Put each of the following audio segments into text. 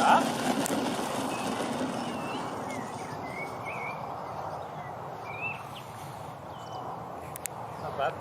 Not bad.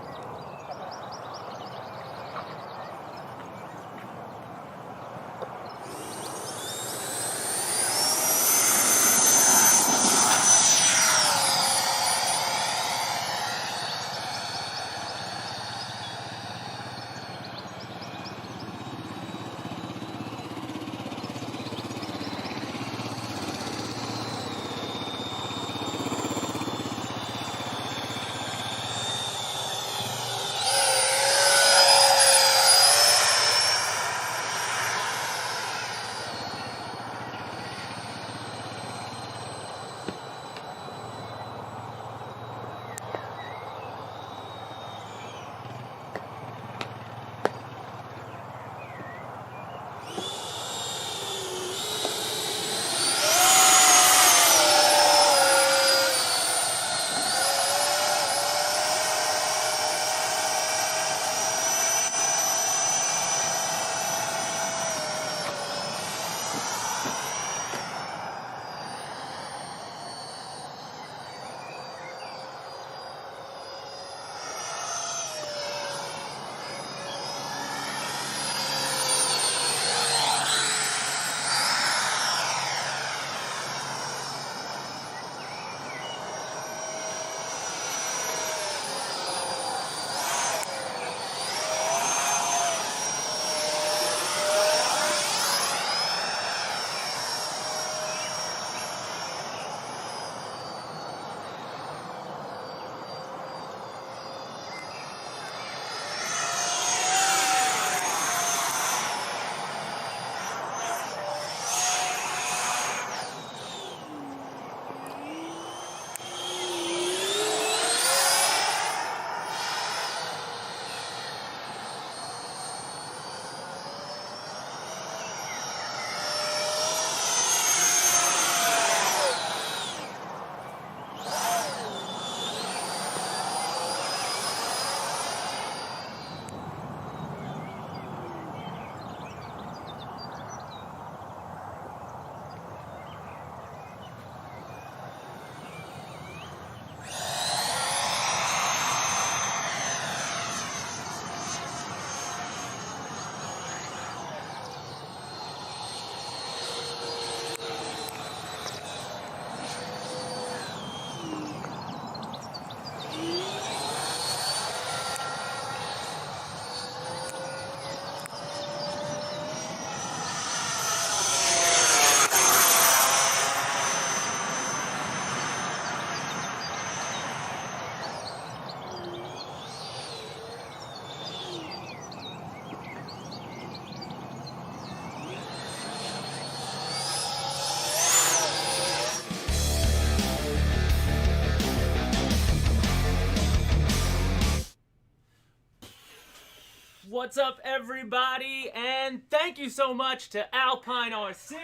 What's up, everybody, and thank you so much to Alpine RC.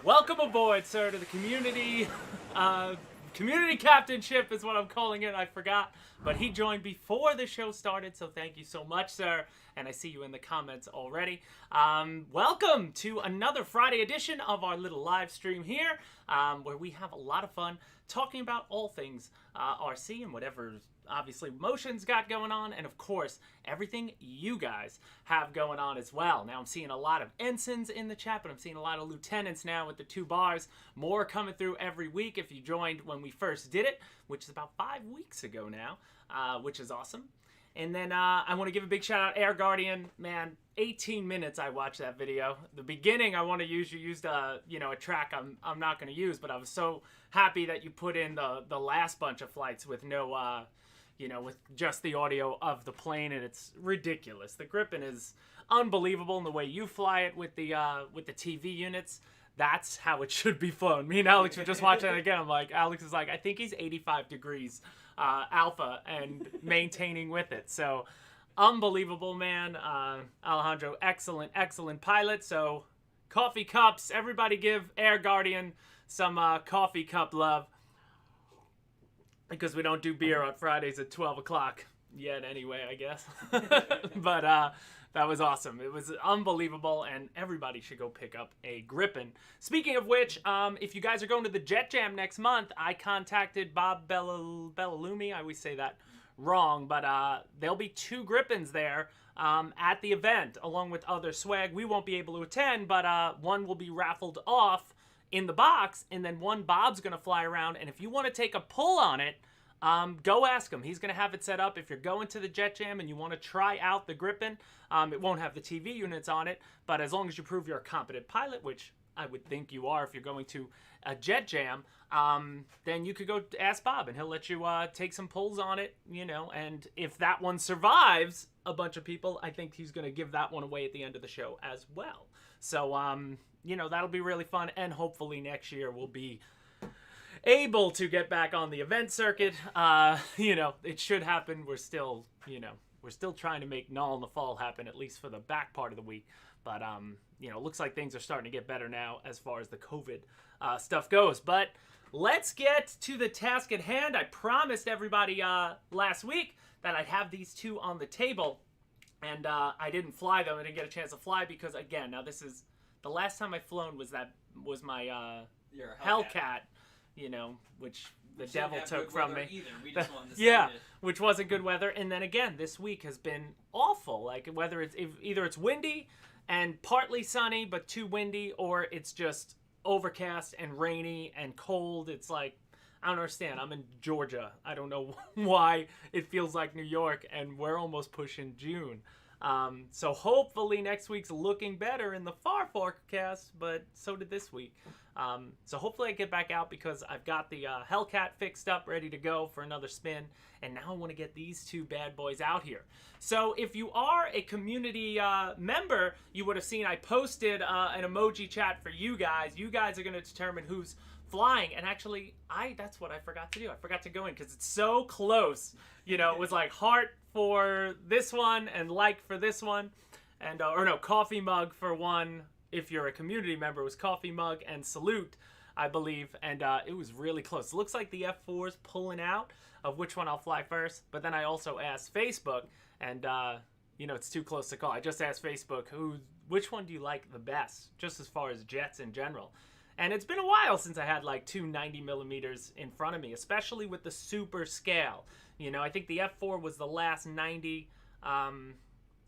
Welcome aboard, sir, to the community. Community captainship is what I'm calling it. I forgot, but he joined before the show started, so thank you so much, sir. And I see you in the comments already. Welcome to another Friday edition of our little live stream here, where we have a lot of fun talking about all things RC and whatever obviously Motion's got going on, and of course everything you guys have going on as well. Now I'm seeing a lot of ensigns in the chat, but I'm seeing a lot of lieutenants now with the 2 bars. More coming through every week if you joined when we first did it, which is about 5 weeks ago now, which is awesome. And then I want to give a big shout out Air Guardian. Man, 18 minutes I watched that video. The beginning I want to use, you used a track I'm not going to use, but I was so happy that you put in the last bunch of flights with no with just the audio of the plane, and it's ridiculous. The Gripen is unbelievable in the way you fly it with the TV units. That's how it should be flown. Me and Alex were just watching it again. I'm like, Alex is like, I think he's 85 degrees alpha and maintaining with it. So unbelievable, man. Alejandro, excellent pilot. So coffee cups, everybody give Air Guardian some coffee cup love, because we don't do beer on Fridays at 12 o'clock yet anyway, I guess. But That was awesome. It was unbelievable, and everybody should go pick up a Gripen. Speaking of which, if you guys are going to the Jet Jam next month, I contacted Bob Bellalumi. I always say that wrong, but there'll be 2 Gripens there at the event, along with other swag. We won't be able to attend, but one will be raffled off in the box, and then one Bob's going to fly around, and if you want to take a pull on it, go ask him. He's going to have it set up. If you're going to the Jet Jam and you want to try out the Gripen, it won't have the TV units on it, but as long as you prove you're a competent pilot, which I would think you are if you're going to a Jet Jam, then you could go ask Bob, and he'll let you take some pulls on it, you know, and if that one survives a bunch of people, I think he's going to give that one away at the end of the show as well. So, you know, that'll be really fun, and hopefully next year we'll be able to get back on the event circuit. You know, it should happen. We're still, you know, we're still trying to make Null in the Fall happen, at least for the back part of the week. But, you know, looks like things are starting to get better now as far as the COVID stuff goes. But let's get to the task at hand. I promised everybody last week that I'd have these 2 on the table, and I didn't fly them. I didn't get a chance to fly because, again, now this is the last time I flown was my Hellcat. You know, which the devil took from me. We just wanted to yeah, which wasn't good weather. And then again, this week has been awful. Like whether it's either it's windy and partly sunny but too windy, or it's just overcast and rainy and cold. It's like, I don't understand. I'm in Georgia. I don't know why it feels like New York, and we're almost pushing June. So hopefully next week's looking better in the far forecast, but so did this week. So hopefully I get back out because I've got the Hellcat fixed up, ready to go for another spin, and now I want to get these 2 bad boys out here. So if you are a community member, you would have seen I posted an emoji chat for you guys. You guys are going to determine who's flying, and actually, that's what I forgot to do. I forgot to go in because it's so close. You know, it was like heart for this one and like for this one, and or no, coffee mug for one. If you're a community member, it was coffee mug and salute, I believe, and it was really close. It looks like the F-4's pulling out of which one I'll fly first, but then I also asked Facebook, and you know, it's too close to call. I just asked Facebook, which one do you like the best, just as far as jets in general. And it's been a while since I had like 2 90mm in front of me, especially with the super scale. You know, I think the F-4 was the last 90,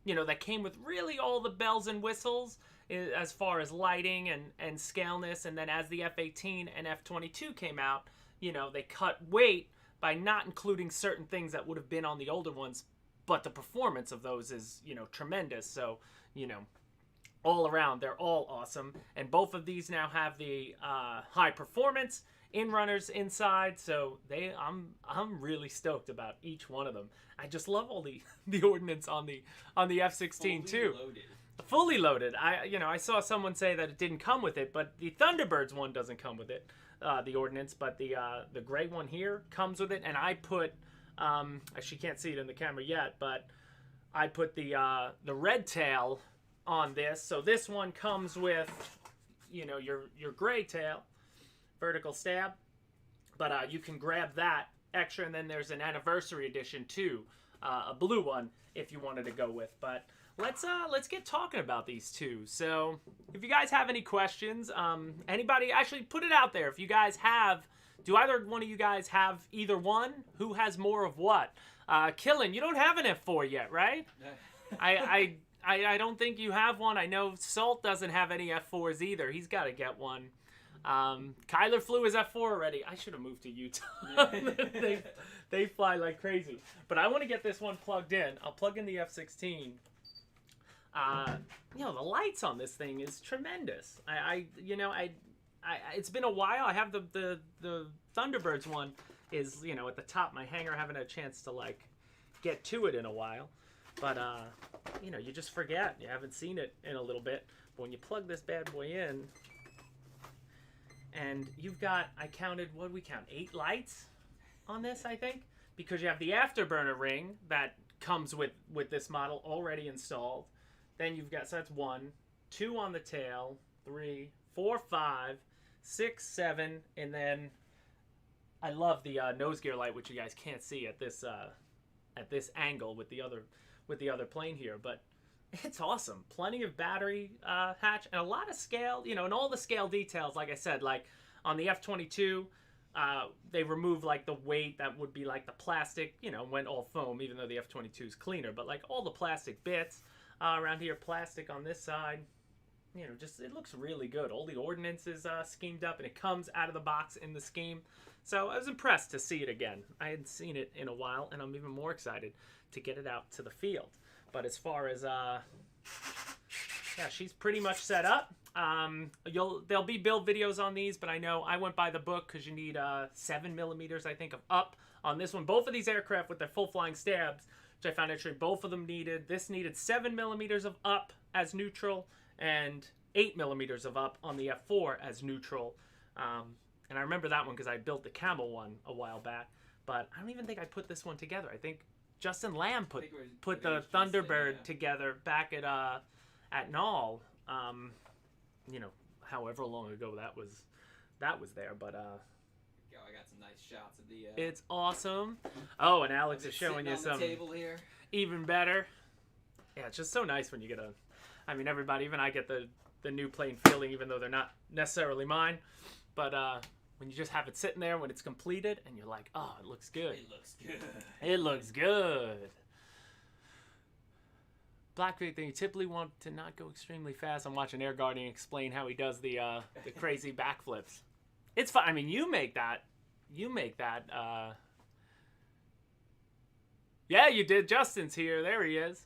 you know, that came with really all the bells and whistles as far as lighting and scaleness. And then as the F-18 and F-22 came out, you know, they cut weight by not including certain things that would have been on the older ones, but the performance of those is, you know, tremendous. So, you know, all around, they're all awesome. And both of these now have the high performance in runners inside, so I'm really stoked about each one of them. I just love all the ordnance on the F-16 too. Fully loaded. I saw someone say that it didn't come with it, but the Thunderbirds one doesn't come with it, the ordnance, but the gray one here comes with it. And I put she can't see it in the camera yet, but I put the red tail on this. So this one comes with, you know, your gray tail, vertical stab, but you can grab that extra, and then there's an anniversary edition too, a blue one if you wanted to go with. But let's get talking about these 2. So if you guys have any questions, anybody, actually put it out there. If you guys do either one of you guys have either one? Who has more of what? Killin, you don't have an F-4 yet, right? I don't think you have one. I know Salt doesn't have any F-4s either. He's got to get one. Kyler flew his F-4 already. I should have moved to Utah. they fly like crazy. But I want to get this one plugged in. I'll plug in the F-16. You know, the lights on this thing is tremendous. It's been a while. I have the Thunderbirds one is, you know, at the top of my hangar. I haven't had a chance to like get to it in a while. But, you know, you just forget. You haven't seen it in a little bit. But when you plug this bad boy in, and you've got, I counted, what did we count? 8 lights on this, I think? Because you have the afterburner ring that comes with this model already installed. Then you've got, so that's 1, 2 on the tail, 3, 4, 5, 6, 7, and then I love the nose gear light, which you guys can't see at this angle with the other plane here. But It's awesome. Plenty of battery hatch and a lot of scale, you know, and all the scale details, like I said, like on the F-22, they removed like the weight that would be like the plastic, you know, went all foam, even though the F-22 is cleaner, but like all the plastic bits around here, plastic on this side, you know, just it looks really good. All the ordnance is schemed up and it comes out of the box in the scheme. So I was impressed to see it again. I hadn't seen it in a while, and I'm even more excited to get it out to the field. But as far as, yeah, she's pretty much set up. There'll be build videos on these, but I know I went by the book because you need 7mm, I think, of up on this one. Both of these aircraft with their full flying stabs, which I found interesting, both of them needed. This needed 7mm of up as neutral and 8mm of up on the F-4 as neutral. And I remember that one because I built the Camel one a while back, but I don't even think I put this one together. I think Justin Lamb put the Thunderbird together back at Knoll. You know, however long ago that was there, but I got some nice shots of the. It's awesome. Oh, and Alex is showing you some table here. Even better. Yeah, it's just so nice when you get I mean, everybody, even I get the new plane feeling, even though they're not necessarily mine, but when you just have it sitting there when it's completed and you're like, oh, it looks good. It looks good. It looks good. Blackbeard, you typically want to not go extremely fast. I'm watching Air Guardian explain how he does the crazy backflips. It's fun. I mean, you make that. Yeah, you did. Justin's here. There he is.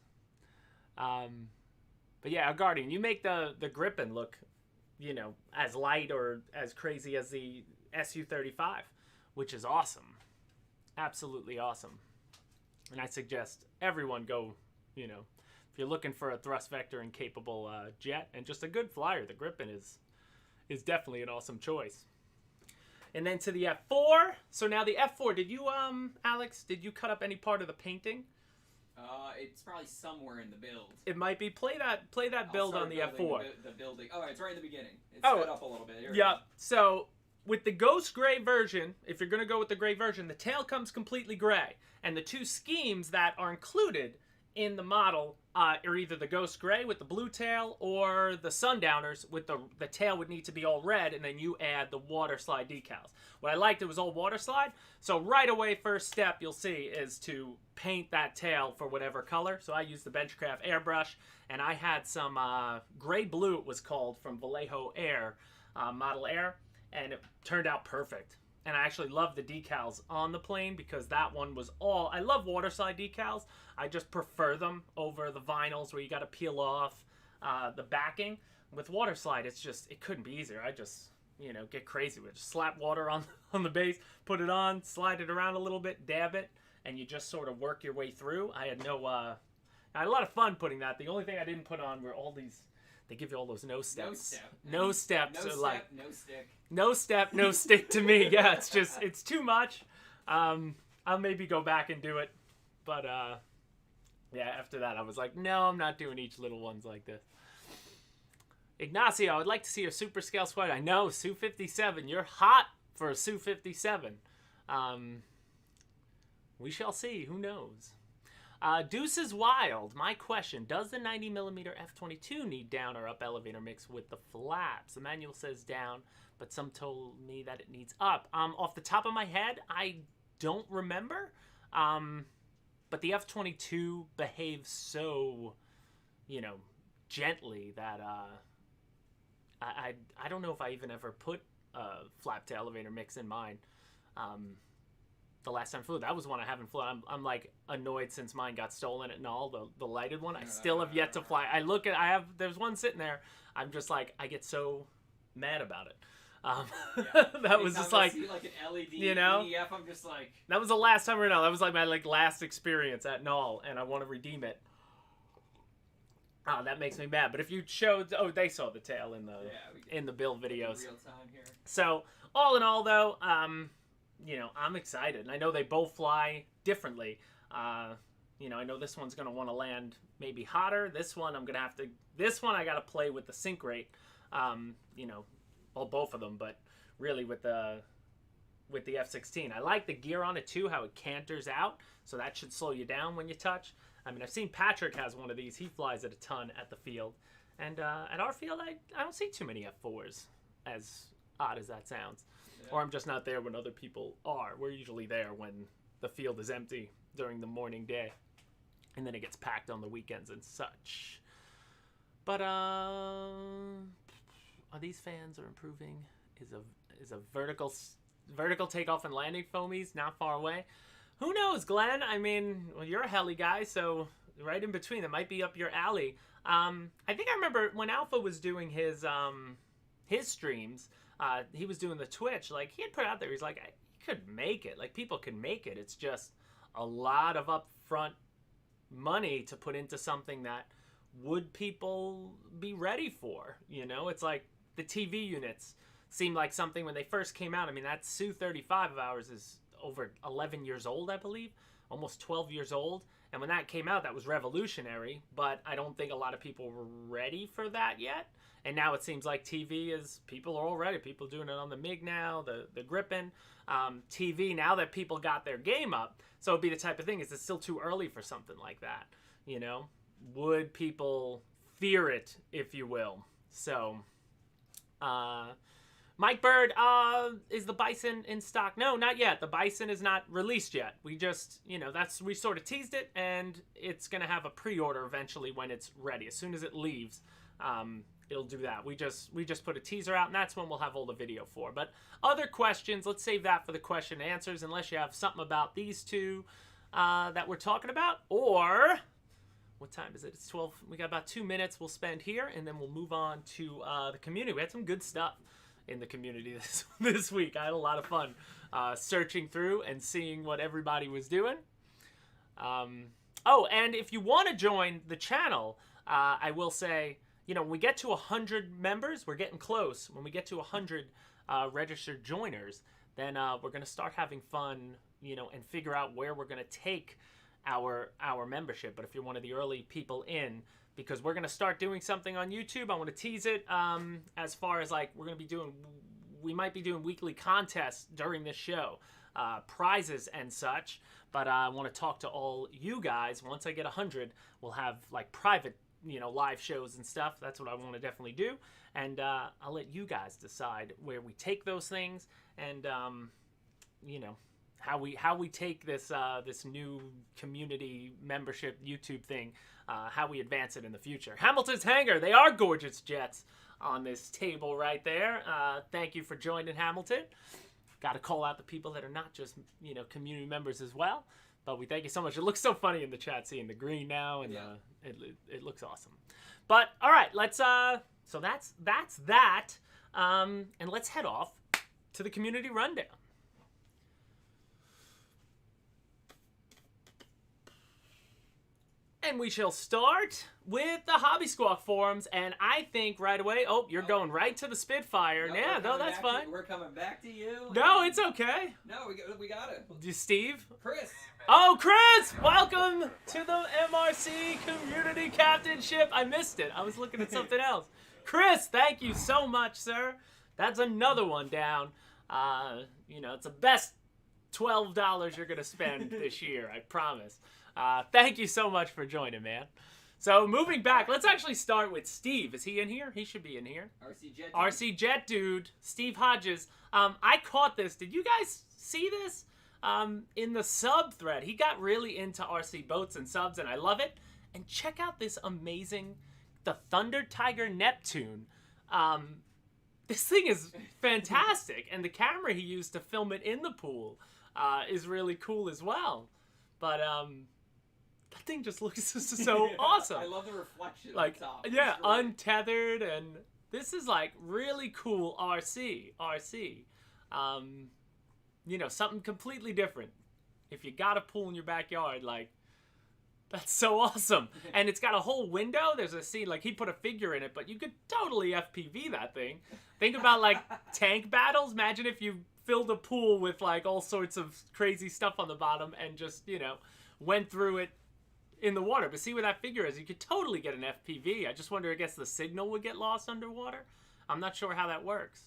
But yeah, Air Guardian, you make the Gripen look, you know, as light or as crazy as the Su-35, which is awesome. Absolutely awesome. And I suggest everyone go, you know, if you're looking for a thrust vector and capable jet and just a good flyer, the Gripen is definitely an awesome choice. And then to the F-4. So now the F-4, did you, Alex, did you cut up any part of the painting? It's probably somewhere in the build. It might be. Play that build on the F-4. The building. Oh, it's right in the beginning. It's set up a little bit. Yeah. So with the ghost gray version, if you're going to go with the gray version, the tail comes completely gray. And the two schemes that are included in the model are either the ghost gray with the blue tail or the sundowners with the tail would need to be all red, and then you add the water slide decals. What I liked, it was all water slide. So right away, first step you'll see is to paint that tail for whatever color. So I used the Benchcraft airbrush, and I had some gray blue, it was called, from Vallejo Air, Model Air, and it turned out perfect. And I actually love the decals on the plane because that one was all... I love water slide decals. I just prefer them over the vinyls where you got to peel off the backing. With water slide, it's just... It couldn't be easier. I just, you know, get crazy with it. Just slap water on the base, put it on, slide it around a little bit, dab it, and you just sort of work your way through. I had no... I had a lot of fun putting that. The only thing I didn't put on were all these... They give you all those no steps. No steps. No step, like, no stick. No step, no stick to me. Yeah, it's just, it's too much. I'll maybe go back and do it. But, yeah, after that, I was like, no, I'm not doing each little ones like this. Ignacio, I'd like to see a super scale squad. I know, Su-57. You're hot for a Su-57. We shall see. Who knows? Deuce is Wild. My question, does the 90mm F-22 need down or up elevator mix with the flaps? The manual says down, but some told me that it needs up. Off the top of my head, I don't remember. But the F-22 behaves so, you know, gently that I don't know if I even ever put a flap to elevator mix in mine. The last time I flew, that was one I haven't flown. I'm like annoyed since mine got stolen at Knoll, the lighted one. I still have yet to fly. There's one sitting there. I'm just like, I get so mad about it. That was just like, see like an LED, you know, EDF, I'm just like, that was the last time we were at Knoll. That was like my last experience at Knoll, and I want to redeem it. That makes me mad. But if you showed, they saw the tail in the build videos. Real time here. So all in all, though, you know, I'm excited. And I know they both fly differently. You know, I know this one's going to want to land maybe hotter. This one, I got to play with the sink rate. You know, well, both of them, but really with the F-16. I like the gear on it, too, how it canters out. So that should slow you down when you touch. I mean, I've seen Patrick has one of these. He flies it a ton at the field. And at our field, I don't see too many F4s, as odd as that sounds. Yeah. Or I'm just not there when other people are. We're usually there when the field is empty during the morning day. And then it gets packed on the weekends and such. But are these fans are improving? Is a vertical takeoff and landing foamies not far away? Who knows, Glenn? I mean, well, you're a heli guy, so right in between, it might be up your alley. I think I remember when Alpha was doing his streams, he was doing the Twitch, like, he had put out there, he's like, you could make it. Like, people can make it. It's just a lot of upfront money to put into something that would people be ready for, you know? It's like the TV units seemed like something when they first came out. I mean, that Su-35 of ours is over 11 years old, I believe, almost 12 years old. And when that came out, that was revolutionary, but I don't think a lot of people were ready for that yet. And now it seems like TV is, people are all ready. People doing it on the MiG now, the Gripen. TV, now that people got their game up, so it'd be the type of thing, is it still too early for something like that, you know? Would people fear it, if you will? So, Mike Bird, is the Bison in stock? No, not yet. The Bison is not released yet. We just, you know, we sort of teased it, and it's going to have a pre-order eventually when it's ready. As soon as it leaves, it'll do that. We just put a teaser out, and that's when we'll have all the video for. But other questions, let's save that for the question and answers, unless you have something about these two that we're talking about. Or, what time is it? It's 12. We got about 2 minutes we'll spend here, and then we'll move on to the community. We had some good stuff in the community this week. I had a lot of fun searching through and seeing what everybody was doing. Oh, and if you want to join the channel, I will say, you know, when we get to 100 members, we're getting close. When we get to 100 registered joiners, then we're going to start having fun, you know, and figure out where we're going to take our membership. But if you're one of the early people in, because we're going to start doing something on YouTube. I want to tease it as far as, like, we might be doing weekly contests during this show, prizes and such. But I want to talk to all you guys. Once I get 100, we'll have, like, private, you know, live shows and stuff. That's what I want to definitely do. And I'll let you guys decide where we take those things and, you know, how we take this this new community membership YouTube thing, how we advance it in the future. Hamilton's Hangar, they are gorgeous jets on this table right there. Thank you for joining, Hamilton. Got to call out the people that are not just, you know, community members as well. But we thank you so much. It looks so funny in the chat, seeing the green now, and yeah. It looks awesome. But all right, let's so that's that, and let's head off to the community rundown. And we shall start with the Hobby Squawk forums, and I think right away, you're going right to the Spitfire. No, yeah, no, that's fine. We're coming back to you. No, it's okay. No, we got it. Steve? Chris. Oh, Chris! Welcome to the MRC Community Captainship. I missed it. I was looking at something else. Chris, thank you so much, sir. That's another one down. You know, it's the best $12 you're going to spend this year, I promise. Thank you so much for joining, man. So moving back, let's actually start with Steve. Is he in here? He should be in here. RC Jet Dude, Steve Hodges. I caught this. Did you guys see this? In the sub thread, he got really into RC boats and subs, and I love it. And check out this amazing, the Thunder Tiger Neptune. This thing is fantastic, and the camera he used to film it in the pool is really cool as well. But that thing just looks so awesome. I love the reflection like, on top. Yeah, untethered, and this is like really cool RC. You know, something completely different. If you got a pool in your backyard, like, that's so awesome. And it's got a whole window. There's a scene, like, he put a figure in it, but you could totally FPV that thing. Think about, like, tank battles. Imagine if you filled a pool with, like, all sorts of crazy stuff on the bottom and just, you know, went through it in the water. But see where that figure is, you could totally get an FPV. I just wonder, I guess the signal would get lost underwater. I'm not sure how that works.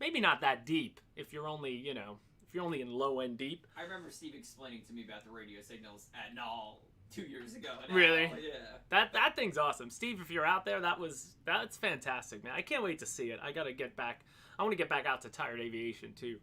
Maybe not that deep if you're only, you know, if you're only in low end deep. I remember Steve explaining to me about the radio signals at Null 2 years ago. Now. Really? Yeah. That thing's awesome. Steve, if you're out there, that's fantastic, man. I can't wait to see it. I want to get back out to Tired Aviation too.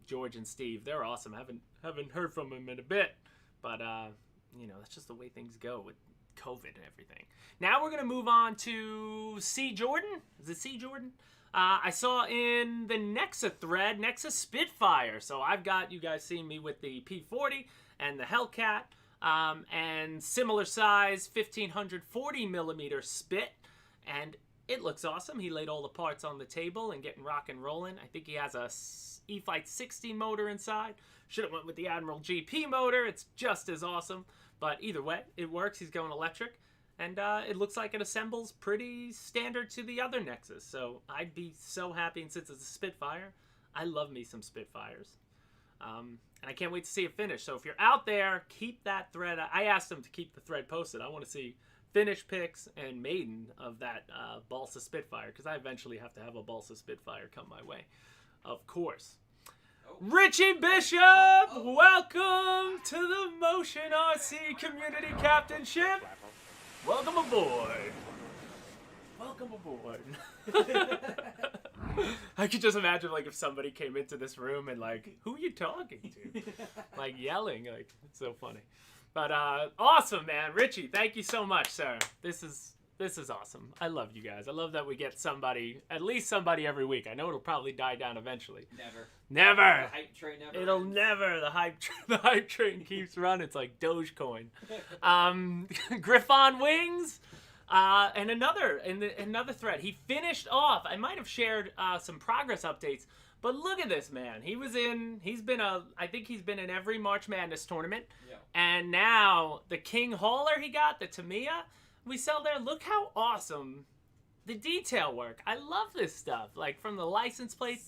George and Steve, they're awesome. Haven't heard from them in a bit, but that's just the way things go with COVID and everything. Now we're gonna move on to C. Jordan. Is it C. Jordan? I saw in the Nexa thread, Nexa Spitfire. So I've got you guys seeing me with the P40 and the Hellcat, and similar size 1540 millimeter Spit, and it looks awesome. He laid all the parts on the table and getting rock and rolling. I think he has a e-flite 16 motor inside. Should have went with the Admiral GP motor. It's just as awesome. But either way, it works. He's going electric. And it looks like it assembles pretty standard to the other Nexus. So I'd be so happy. And since it's a Spitfire, I love me some Spitfires. And I can't wait to see it finish. So if you're out there, keep that thread. I asked him to keep the thread posted. I want to see finish pics and maiden of that Balsa Spitfire, because I eventually have to have a Balsa Spitfire come my way, of course. Richie Bishop, welcome to the Motion RC Community Captainship. Welcome aboard. Welcome aboard. I could just imagine, like, if somebody came into this room and, like, who are you talking to? Like, yelling. Like, it's so funny. But, awesome, man. Richie, thank you so much, sir. This is awesome. I love you guys. I love that we get somebody, at least somebody every week. I know it'll probably die down eventually. Never. The hype train never It'll ends. never. The hype train keeps running. It's like Dogecoin. Griffon Wings. And another thread. He finished off. I might have shared some progress updates, but look at this man. I think he's been in every March Madness tournament. Yeah. And now the King Hauler he got, the Tamiya we sell there. Look how awesome the detail work. I love this stuff. Like from the license plate.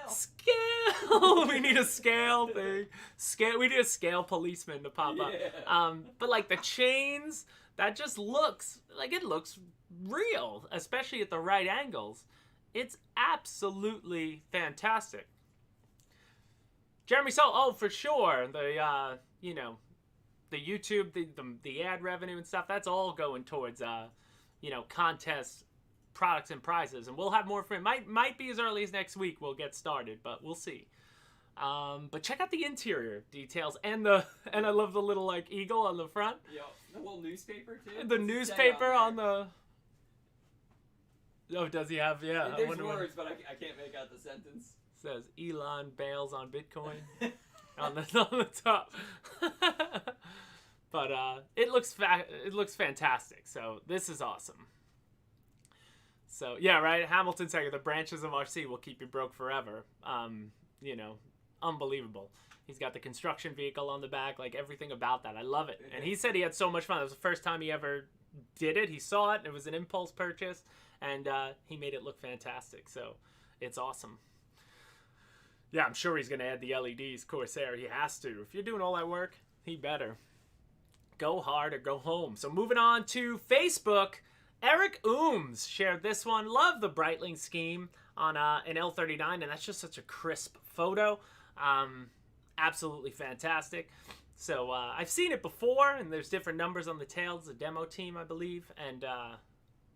Scale. We need a scale thing. We need a scale policeman to pop up. But like the chains, that just looks like it looks real, especially at the right angles. It's absolutely fantastic. Jeremy for sure. The the YouTube, the ad revenue and stuff, that's all going towards contests, products and prizes, and we'll have more for it. Might be as early as next week we'll get started, but we'll see. But check out the interior details and I love the little like eagle on the front. Yeah, the little newspaper too. The newspaper on the. Oh, does he have? Yeah. There's words, but I can't make out the sentence. Says Elon bails on Bitcoin on the top. But it looks fantastic. So this is awesome. So yeah, right. Hamilton saying the branches of RC will keep you broke forever. Unbelievable. He's got the construction vehicle on the back, like everything about that. I love it. And he said he had so much fun. It was the first time he ever did it. He saw it. It was an impulse purchase, and he made it look fantastic. So it's awesome. Yeah, I'm sure he's going to add the LEDs, Corsair. He has to. If you're doing all that work, he better. Go hard or go home. So moving on to Facebook, Eric Ooms shared this one. Love the Breitling scheme on an L39, and that's just such a crisp photo. Absolutely fantastic. So I've seen it before, and there's different numbers on the tails, the demo team, I believe, and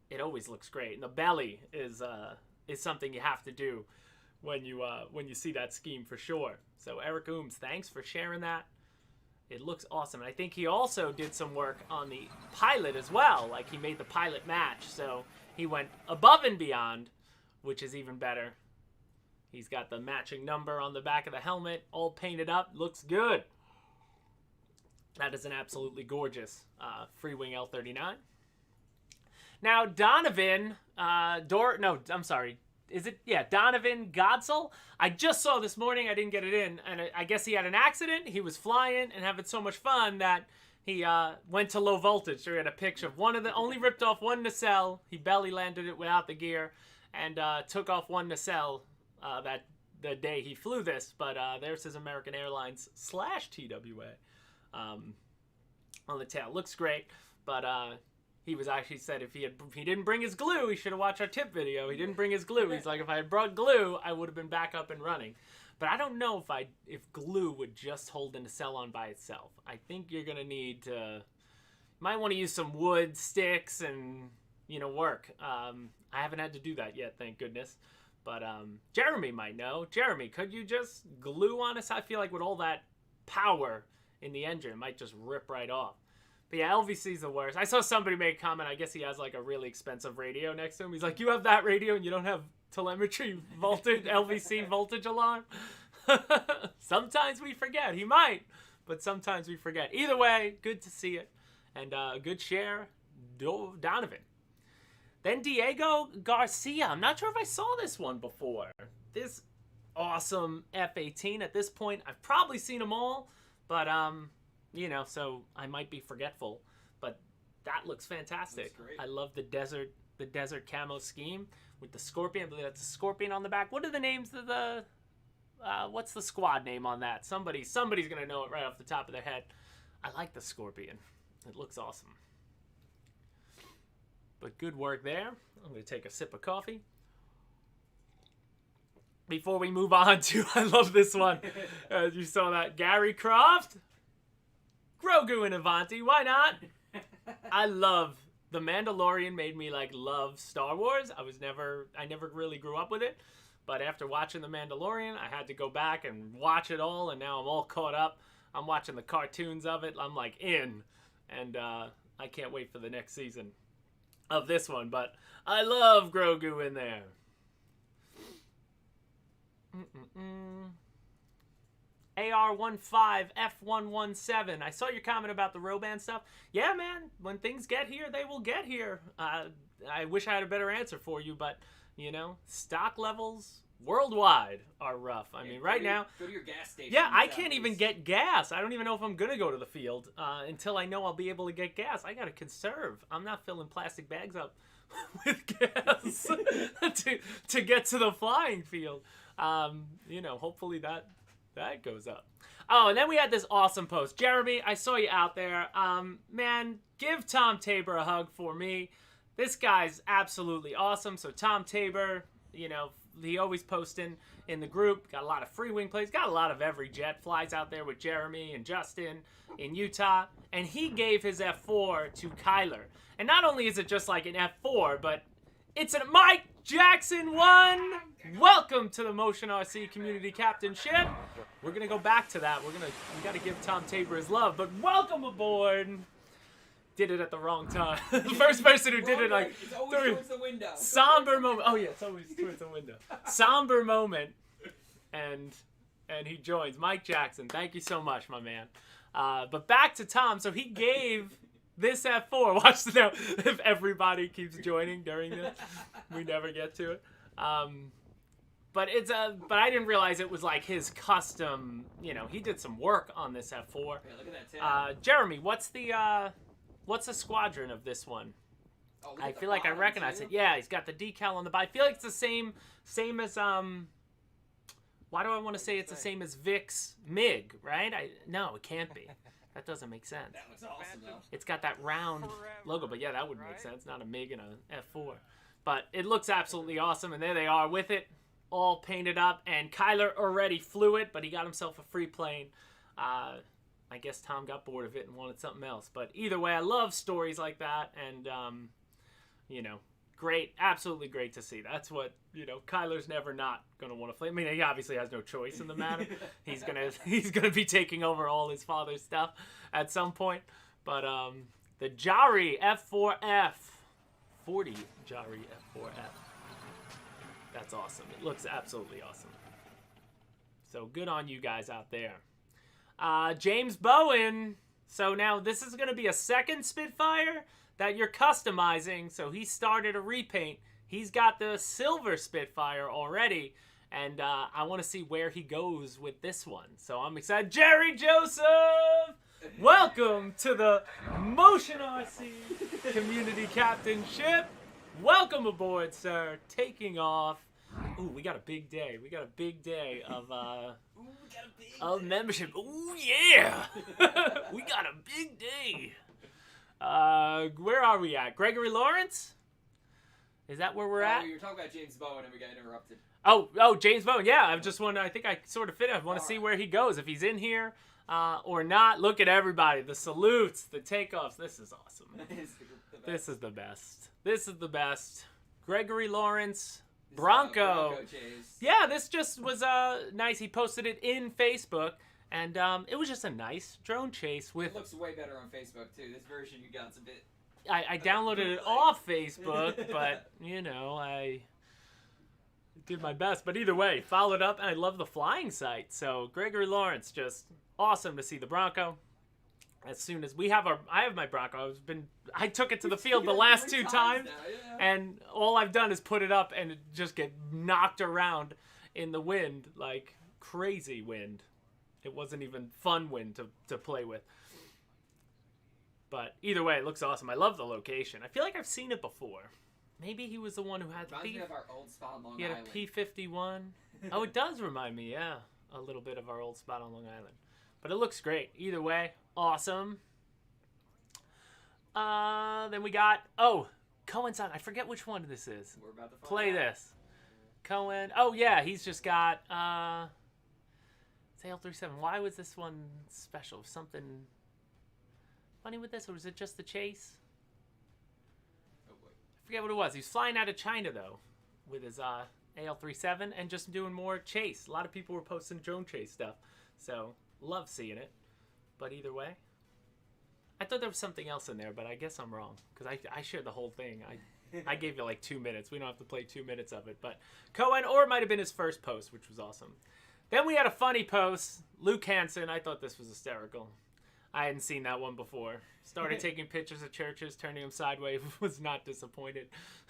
it always looks great. And the belly is something you have to do when you see that scheme for sure. So Eric Ooms, thanks for sharing that. It looks awesome. And I think he also did some work on the pilot as well. Like he made the pilot match. So he went above and beyond, which is even better. He's got the matching number on the back of the helmet, all painted up. Looks good. That is an absolutely gorgeous Freewing L39. Now, Donovan, Donovan Godsell. I just saw this morning. I didn't get it in. And I guess he had an accident. He was flying and having so much fun that he went to low voltage. So he had a picture of only ripped off one nacelle. He belly landed it without the gear and took off one nacelle the day he flew this. But there's his American Airlines / TWA on the tail. Looks great. But he was actually said if he didn't bring his glue, he should have watched our tip video. He didn't bring his glue. He's like, if I had brought glue, I would have been back up and running. But I don't know if glue would just hold in a cell on by itself. I think you're going to need to... might want to use some wood, sticks, and, work. I haven't had to do that yet, thank goodness. But Jeremy might know. Jeremy, could you just glue on us? I feel like with all that power in the engine, it might just rip right off. But yeah, LVC's the worst. I saw somebody make a comment. I guess he has like a really expensive radio next to him. He's like, you have that radio and you don't have telemetry voltage, LVC voltage alarm? Sometimes we forget. He might, but sometimes we forget. Either way, good to see it. And good share, Donovan. Then Diego Garcia. I'm not sure if I saw this one before. This awesome F-18. At this point, I've probably seen them all, but so I might be forgetful. But that looks fantastic. I love the desert camo scheme with the Scorpion. I believe that's a Scorpion on the back. What are the names of the what's the squad name on that? Somebody's gonna know it right off the top of their head. I like the Scorpion. It looks awesome. But good work there. I'm going to take a sip of coffee. Before we move on to, I love this one. You saw that. Gary Croft. Grogu and Avanti. Why not? I love The Mandalorian. Made me love Star Wars. I never really grew up with it. But after watching The Mandalorian, I had to go back and watch it all. And now I'm all caught up. I'm watching the cartoons of it. I'm in. And I can't wait for the next season of this one. But I love Grogu in there. AR-15 F117. I saw your comment about the Roban stuff. Yeah, man. When things get here, they will get here. I wish I had a better answer for you, but, stock levels worldwide are rough. I mean, right now... Go to your gas station. Yeah, I can't even get gas. I don't even know if I'm going to go to the field until I know I'll be able to get gas. I got to conserve. I'm not filling plastic bags up with gas to get to the flying field. Hopefully that goes up. Oh, and then we had this awesome post. Jeremy, I saw you out there. Man, give Tom Tabor a hug for me. This guy's absolutely awesome. So Tom Tabor, he always posting in the group. Got a lot of Freewing plays. Got a lot of every jet. Flies out there with Jeremy and Justin in Utah. And he gave his F4 to Kyler. And not only is it just like an F4, but it's a Mike Jackson 1. Welcome to the Motion RC Community Captainship. We're going to go back to that. We got to give Tom Tabor his love. But welcome aboard. Did it at the wrong time. The first person who did it, it's always towards the window. Somber moment. Oh yeah, it's always towards the window. Somber moment, and he joins. Mike Jackson, thank you so much, my man. But back to Tom. So he gave this F4. Watch now if everybody keeps joining during this, we never get to it. But I didn't realize it was like his custom. He did some work on this F4. Yeah, look at that. Jeremy, what's the squadron of this one? Oh, I feel like I recognize it. Yeah, he's got the decal on the bottom. I feel like it's the same as why do I want to say it's the same as Vic's MiG, right? No, it can't be. That doesn't make sense. That looks awesome though. It's got that round logo, but yeah, that wouldn't make sense. Not a MiG and a F4. But it looks absolutely awesome, and there they are with it, all painted up. And Kyler already flew it, but he got himself a free plane. I guess Tom got bored of it and wanted something else. But either way, I love stories like that. And, great. Absolutely great to see. That's what, Kyler's never not going to want to play. I mean, he obviously has no choice in the matter. He's gonna be taking over all his father's stuff at some point. But the Jari F4F. 40 Jari F4F. That's awesome. It looks absolutely awesome. So good on you guys out there. James Bowen. So now this is going to be a second Spitfire that you're customizing. So he started a repaint. He's got the silver Spitfire already. And I want to see where he goes with this one. So I'm excited. Jerry Joseph! Welcome to the Motion RC Community Captainship. Welcome aboard, sir. Taking off. Ooh, we got a big day. We got a big day of membership. Ooh, yeah. We got a big day. Where are we at? Gregory Lawrence? Is that where we're Oh, at? you were talking about James Bowen and we got interrupted. Oh, James Bowen. Yeah, I just want to. I think I sort of fit. I want to see Alright. where he goes, if he's in here or not. Look at everybody. The salutes, the takeoffs. This is awesome. This is the best. This is the best. Gregory Lawrence, Bronco. Chase. Yeah, this just was nice. He posted it in Facebook, and it was just a nice drone chase with. It looks way better on Facebook too. This version you got's a bit. I downloaded it off Facebook, but you know I did my best. But either way, followed up, and I love the flying sight. So Gregory Lawrence, just awesome to see the Bronco. As soon as I have my Bronco. I took it to the field the last 2 times, now, yeah. and all I've done is put it up and it just get knocked around in the wind, like crazy wind. It wasn't even fun wind to play with. But either way, it looks awesome. I love the location. I feel like I've seen it before. Maybe he was the one who had the Reminds me of our old spot on Long he had Island. a P-51. Oh, it does remind me, yeah, a little bit of our old spot on Long Island. But it looks great. Either way, awesome. Then we got, Cohen's on. I forget which one this is. We're about to Play find out. this. Cohen. Oh, yeah, he's just got, it's AL-37. Why was this one special? Something funny with this, or was it just the chase? Oh, boy. I forget what it was. He was flying out of China, though, with his AL-37 and just doing more chase. A lot of people were posting drone chase stuff, so love seeing it. But either way, I thought there was something else in there, but I guess I'm wrong, because I shared the whole thing. I gave you like 2 minutes. We don't have to play 2 minutes of it. But Cohen, or it might have been his first post, which was awesome. Then we had a funny post. Luke Hansen. I thought this was hysterical. I hadn't seen that one before. Started taking pictures of churches, turning them sideways. Was not disappointed.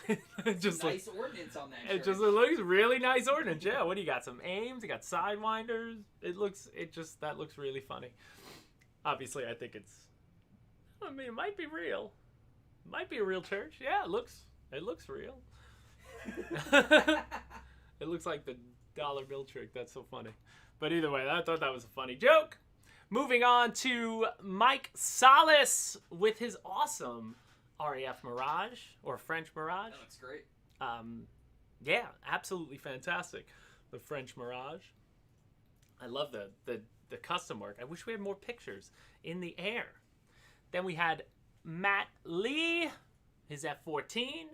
It just Nice ordnance on that it church. just looks really nice ordnance. Yeah, what do you got? Some aims. You got sidewinders. That looks really funny. Obviously, I think it might be real. Might be a real church. Yeah, it looks real. It looks like the dollar bill trick. That's so funny. But either way, I thought that was a funny joke. Moving on to Mike Salas with his awesome RAF Mirage, or French Mirage. That looks great. Yeah, absolutely fantastic. The French Mirage. I love the custom work. I wish we had more pictures in the air. Then we had Matt Lee, his F-14,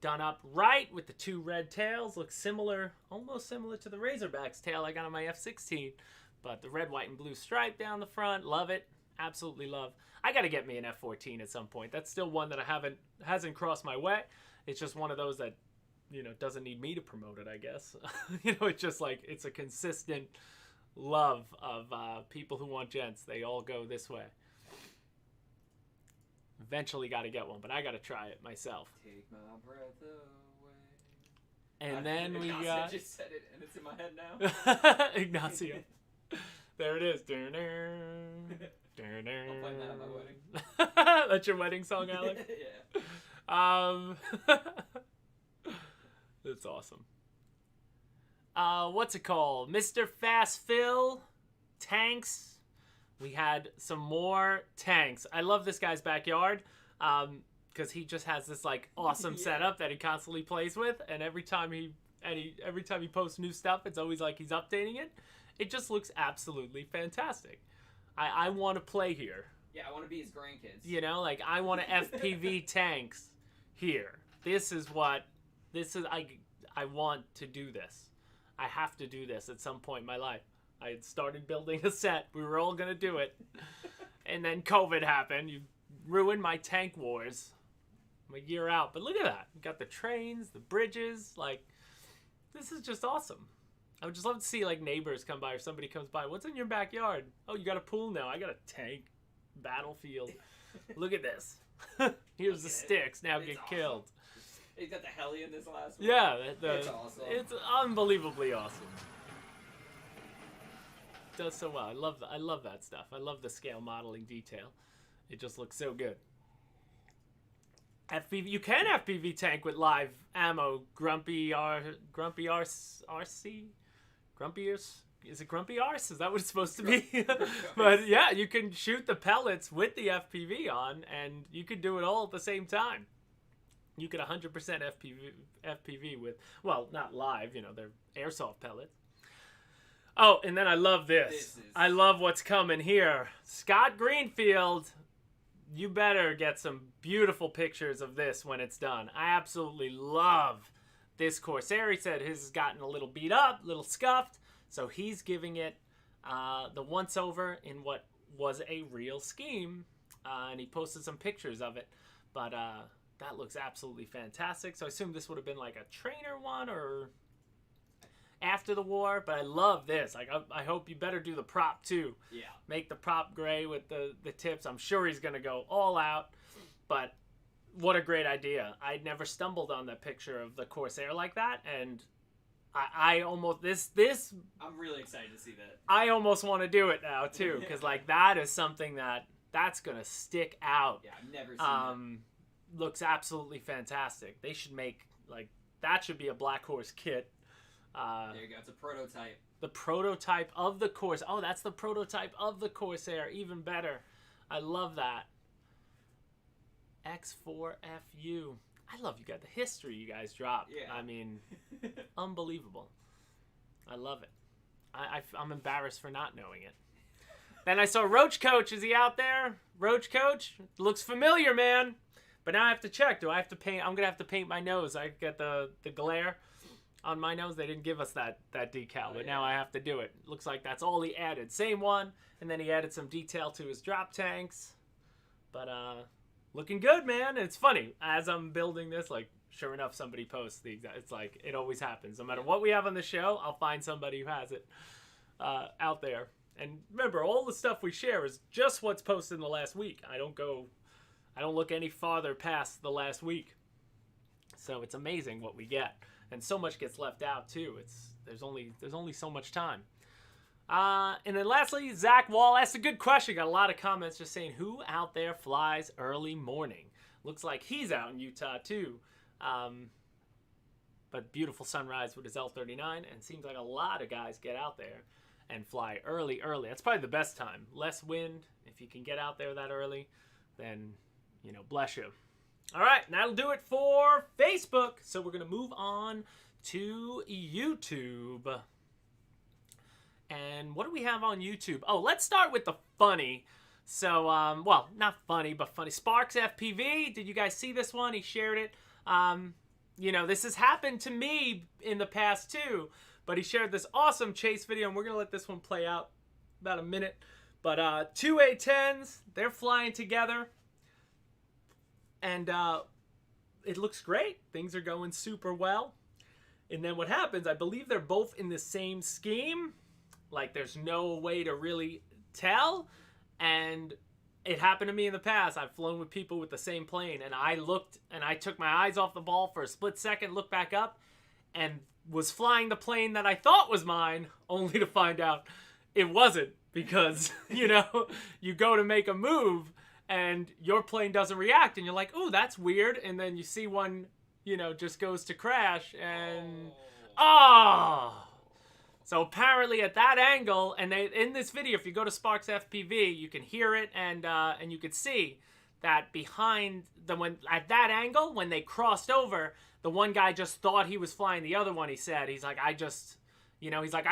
done up right with the 2 red tails. Looks similar, almost similar to the Razorback's tail I got on my F-16. But the red, white, and blue stripe down the front, love it. Absolutely love. I got to get me an F-14 at some point. That's still one that hasn't crossed my way. It's just one of those that, doesn't need me to promote it, I guess. It's just like, it's a consistent love of people who want gents. They all go this way. Eventually got to get one, but I got to try it myself. Take my breath away. And then we Ignacio got just said it, and it's in my head now. Ignacio. There it is. I'll play that at my wedding. That's your wedding song, Alex? Yeah. That's awesome. What's it called? Mr. Fast Phil. Tanks. We had some more tanks. I love this guy's backyard because he just has this like awesome Yeah. setup that he constantly plays with, and every time he posts new stuff, it's always like he's updating it. It just looks absolutely fantastic. I want to play here. Yeah, I want to be his grandkids. I want to FPV tanks here. I want to do this. I have to do this at some point in my life. I had started building a set. We were all going to do it. And then COVID happened. You ruined my tank wars. I'm a year out. But look at that. You got the trains, the bridges. This is just awesome. I would just love to see, neighbors come by or somebody comes by. What's in your backyard? Oh, you got a pool now. I got a tank. Battlefield. Look at this. Here's the sticks. Now get awesome. killed. He got the heli in this last one. Yeah. It's awesome. It's unbelievably awesome. Does so well. I love that stuff. I love the scale modeling detail. It just looks so good. FPV, you can FPV tank with live ammo. Grumpy RC? Is it Grumpy Arse? Is that what it's supposed to be? But yeah, you can shoot the pellets with the FPV on, and you can do it all at the same time. You get 100% FPV with, well, not live, they're airsoft pellets. Oh, and then I love this. I love what's coming here. Scott Greenfield, you better get some beautiful pictures of this when it's done. I absolutely love this Corsair. He said his has gotten a little beat up, a little scuffed, so he's giving it the once-over in what was a real scheme, and he posted some pictures of it, but that looks absolutely fantastic. So I assume this would have been like a trainer one or after the war, but I love this. Like, I hope you better do the prop too. Yeah. Make the prop gray with the tips. I'm sure he's going to go all out, but what a great idea. I'd never stumbled on that picture of the Corsair like that, and I almost, this I'm really excited to see that. I almost want to do it now too, because like that is something that's going to stick out. Yeah, I've never seen that. Looks absolutely fantastic. They should make, like, that should be a Black Horse kit. There you go. It's a prototype. The prototype of the Corsair. Oh, that's the prototype of the Corsair. Even better. I love that. X4FU. I love you got the history you guys dropped. Yeah. I mean, unbelievable. I love it. I'm embarrassed for not knowing it. Then I saw Roach Coach. Is he out there? Roach Coach? Looks familiar, man. But now I have to check. Do I have to paint? I'm going to have to paint my nose. I get the glare on my nose. They didn't give us that decal, but now I have to do it. Looks like that's all he added. Same one, and then he added some detail to his drop tanks. But looking good, man. And it's funny. As I'm building this, like, sure enough, somebody posts the exact. It's like, it always happens. No matter what we have on the show, I'll find somebody who has it out there. And remember, all the stuff we share is just what's posted in the last week. I don't look any farther past the last week. So it's amazing what we get. And so much gets left out too. There's only so much time. And then lastly, Zach Wall asked a good question. Got a lot of comments just saying, who out there flies early morning? Looks like he's out in Utah too. But beautiful sunrise with his L39, and seems like a lot of guys get out there and fly early. That's probably the best time. Less wind. If you can get out there that early, then, bless you. All right, and that'll do it for Facebook. So we're going to move on to YouTube. And what do we have on YouTube? Oh, let's start with the funny. So, well, not funny, but funny. Sparks FPV. Did you guys see this one? He shared it. This has happened to me in the past too. But he shared this awesome chase video, and we're going to let this one play out about a minute. But two A-10s, they're flying together. And it looks great. Things are going super well. And then what happens, I believe they're both in the same scheme. Like, there's no way to really tell. And it happened to me in the past. I've flown with people with the same plane. And I looked, and I took my eyes off the ball for a split second, looked back up, and was flying the plane that I thought was mine, only to find out it wasn't. Because, you go to make a move, and your plane doesn't react, and you're like, ooh, that's weird. And then you see one, just goes to crash, and So apparently at that angle, and in this video, if you go to Sparks FPV, you can hear it, and you can see that behind at that angle, when they crossed over, the one guy just thought he was flying the other one. He said, he's like, I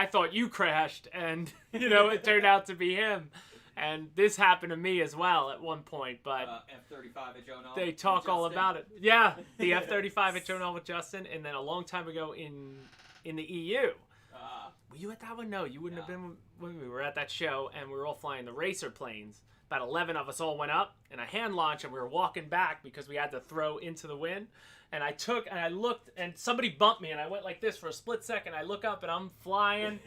thought you crashed, and it turned out to be him. And this happened to me as well at one point, but F-35 at Jonah. They talk all about it. Yeah, the F-35 at Jonah with Justin, and then a long time ago in the EU. Were you at that one? No, you wouldn't have been when we were at that show, and we were all flying the racer planes. About 11 of us all went up in a hand launch, and we were walking back because we had to throw into the wind. And I looked, and somebody bumped me, and I went like this for a split second. I look up, and I'm flying,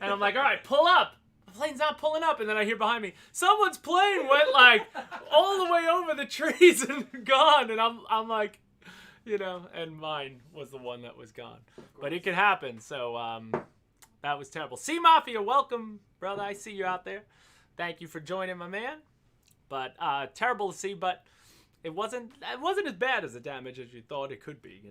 and I'm like, all right, pull up. The plane's not pulling up, and then I hear behind me, someone's plane went like all the way over the trees and gone, and I'm like, and mine was the one that was gone. But it could happen, so that was terrible. Sea Mafia, welcome, brother. I see you out there. Thank you for joining, my man. But terrible to see, but it wasn't as bad as the damage as you thought it could be,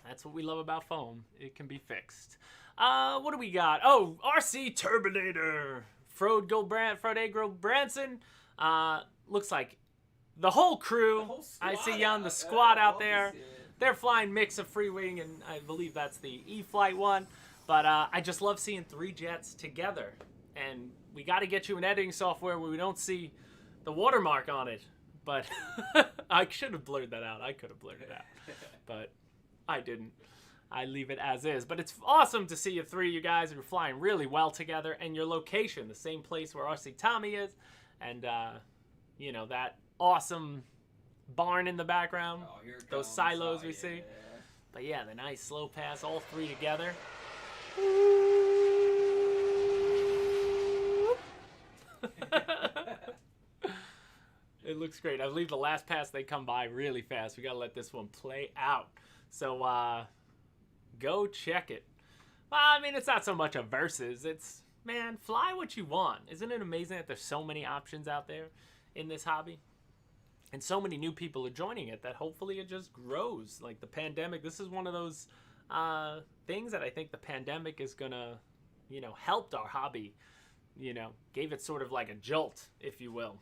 That's what we love about foam. It can be fixed. What do we got? Oh, RC Turbinator. Frode A. Branson. Looks like the whole crew. The whole squad I see you on the out. squad Yeah, out love to there. see it. They're flying mix of Freewing, and I believe that's the e-flite one. But I just love seeing 3 jets together. And we got to get you an editing software where we don't see the watermark on it. But I should have blurred that out. I could have blurred it out. But I didn't. I leave it as is. But it's awesome to see you 3, you guys. You're flying really well together. And your location, the same place where RC Tommy is. And, you know, that awesome barn in the background. Oh, here it Those comes. silos Oh, we yeah. see. But yeah, the nice slow pass, all 3 together. It looks great. I believe the last pass they come by really fast. We gotta let this one play out. So go check it. Well, I mean, it's not so much a versus. It's, man, fly what you want. Isn't it amazing that there's so many options out there in this hobby? And so many new people are joining it that hopefully it just grows. Like the pandemic, this is one of those things that I think the pandemic is gonna, you know, helped our hobby, you know, gave it sort of like a jolt, if you will.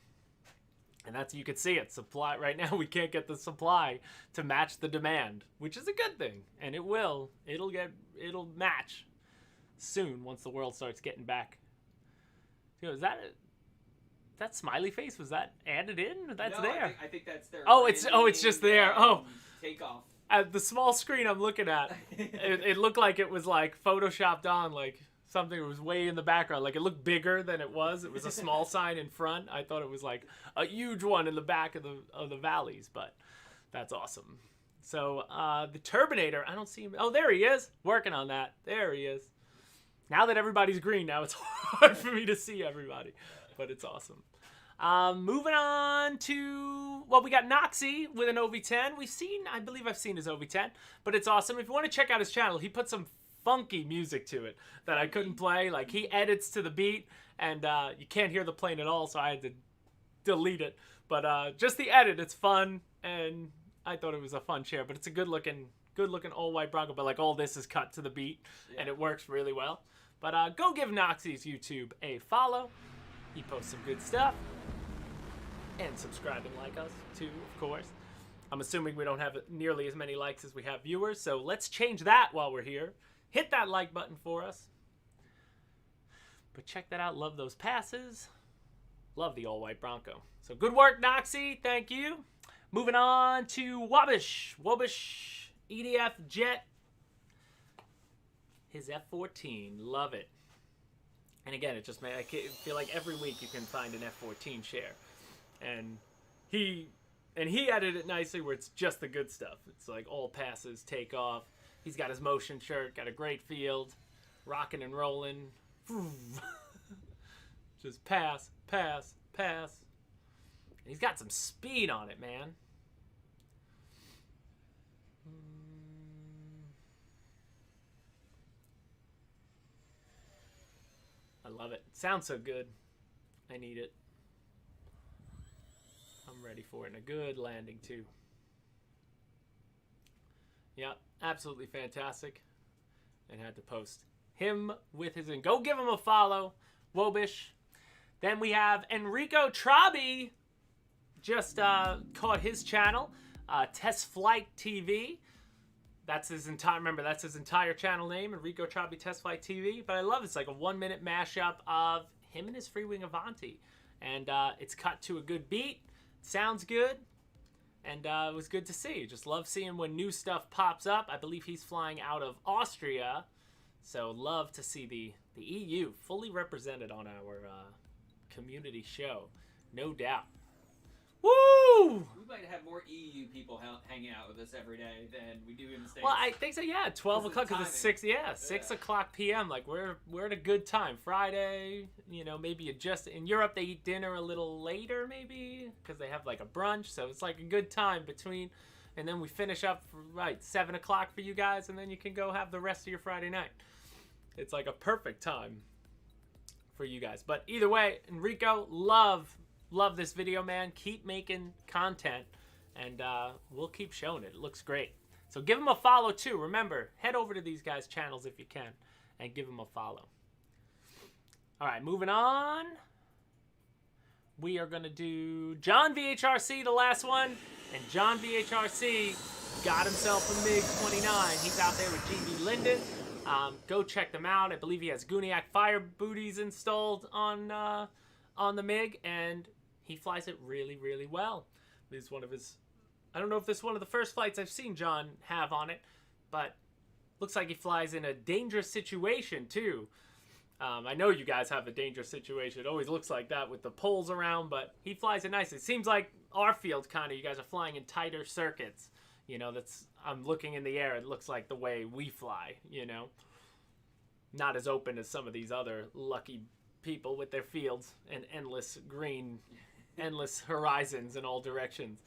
And that's, you can see it, supply, right now we can't get the supply to match the demand, which is a good thing. And it will, it'll match soon once the world starts getting back. You know, is that smiley face, was that added in? That's No, there. I think that's their It's just there. takeoff. At the small screen I'm looking at, it looked like it was like photoshopped on, like something was way in the background. Like it looked bigger than it was. It was a small sign in front. I thought it was like a huge one in the back of the valleys, but that's awesome. So the Turbinator, I don't see him. Oh, there he is, working on that. There he is. Now that everybody's green, now it's hard for me to see everybody, but it's awesome. Moving on to, well, we got Noxie with an OV10. I believe I've seen his OV10, but it's awesome. If you want to check out his channel, he put some funky music to it that I couldn't play. Like, he edits to the beat, and you can't hear the plane at all, so I had to delete it. But just the edit, it's fun, and I thought it was a fun share. But it's a good-looking all-white Bronco, but like all this is cut to the beat, and it works really well. But go give Noxie's YouTube a follow. He posts some good stuff. And subscribe and like us, too, of course. I'm assuming we don't have nearly as many likes as we have viewers, so let's change that while we're here. Hit that like button for us. But check that out. Love those passes. Love the all-white Bronco. So good work, Noxie. Thank you. Moving on to Wabish. Wabish EDF Jet. His F-14. Love it. And again, it just I feel like every week you can find an F-14 share. And he edited it nicely where it's just the good stuff. It's like all passes, take off. He's got his motion shirt, got a great field, rocking and rolling. Just pass, pass, pass. And he's got some speed on it, man. I love it. Sounds so good. I need it. I'm ready for it. And a good landing, too. Yeah, absolutely fantastic. And had to post him with his... And go give him a follow, Wobish. Then we have Enrico Trabi. Just caught his channel, Test Flight TV. That's his entire channel name, Enrico Trabi Test Flight TV. But I love it. It's like a 1-minute mashup of him and his Freewing Avanti. And it's cut to a good beat. Sounds good, and it was good to see. Just love seeing when new stuff pops up. I believe he's flying out of Austria, so love to see the EU fully represented on our community show, no doubt. Woo! We might have more EU people hanging out with us every day than we do in the States. Well, I think so. Yeah, 12 o'clock because it's 6. Yeah, 6 o'clock p.m. Like we're at a good time. Friday, you know, maybe you just in Europe they eat dinner a little later, maybe because they have like a brunch. So it's like a good time between, and then we finish up for 7 o'clock for you guys, and then you can go have the rest of your Friday night. It's like a perfect time for you guys. But either way, Enrico, love this video, man. Keep making content, and we'll keep showing it. It looks great. So give them a follow, too. Remember, head over to these guys' channels if you can, and give them a follow. All right, moving on. we are going to do John VHRC, the last one. And John VHRC got himself a MiG-29. He's out there with GB Linden. Go check them out. I believe he has Guniac fire booties installed on the MiG, and he flies it really, really well. This is one of his... I don't know if this is one of the first flights I've seen John have on it, but looks like he flies in a dangerous situation, too. I know you guys have a dangerous situation. It always looks like that with the poles around, but he flies it nice. It seems like our field kind of, you guys are flying in tighter circuits. You know, I'm looking in the air. It looks like the way we fly, you know. Not as open as some of these other lucky people with their fields and endless green, endless horizons in all directions.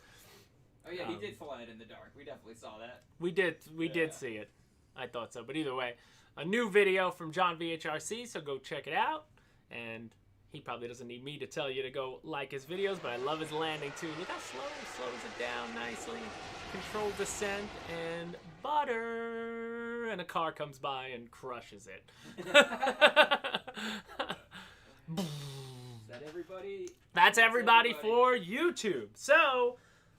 Oh yeah, he did fly it in the dark. We definitely saw that. We did see it. I thought so. But either way, a new video from John VHRC, so go check it out. And he probably doesn't need me to tell you to go like his videos, but I love his landing too. Look how slow he slows it down nicely. Controlled descent and butter. And a car comes by and crushes it. Is that everybody? That's everybody for YouTube. So,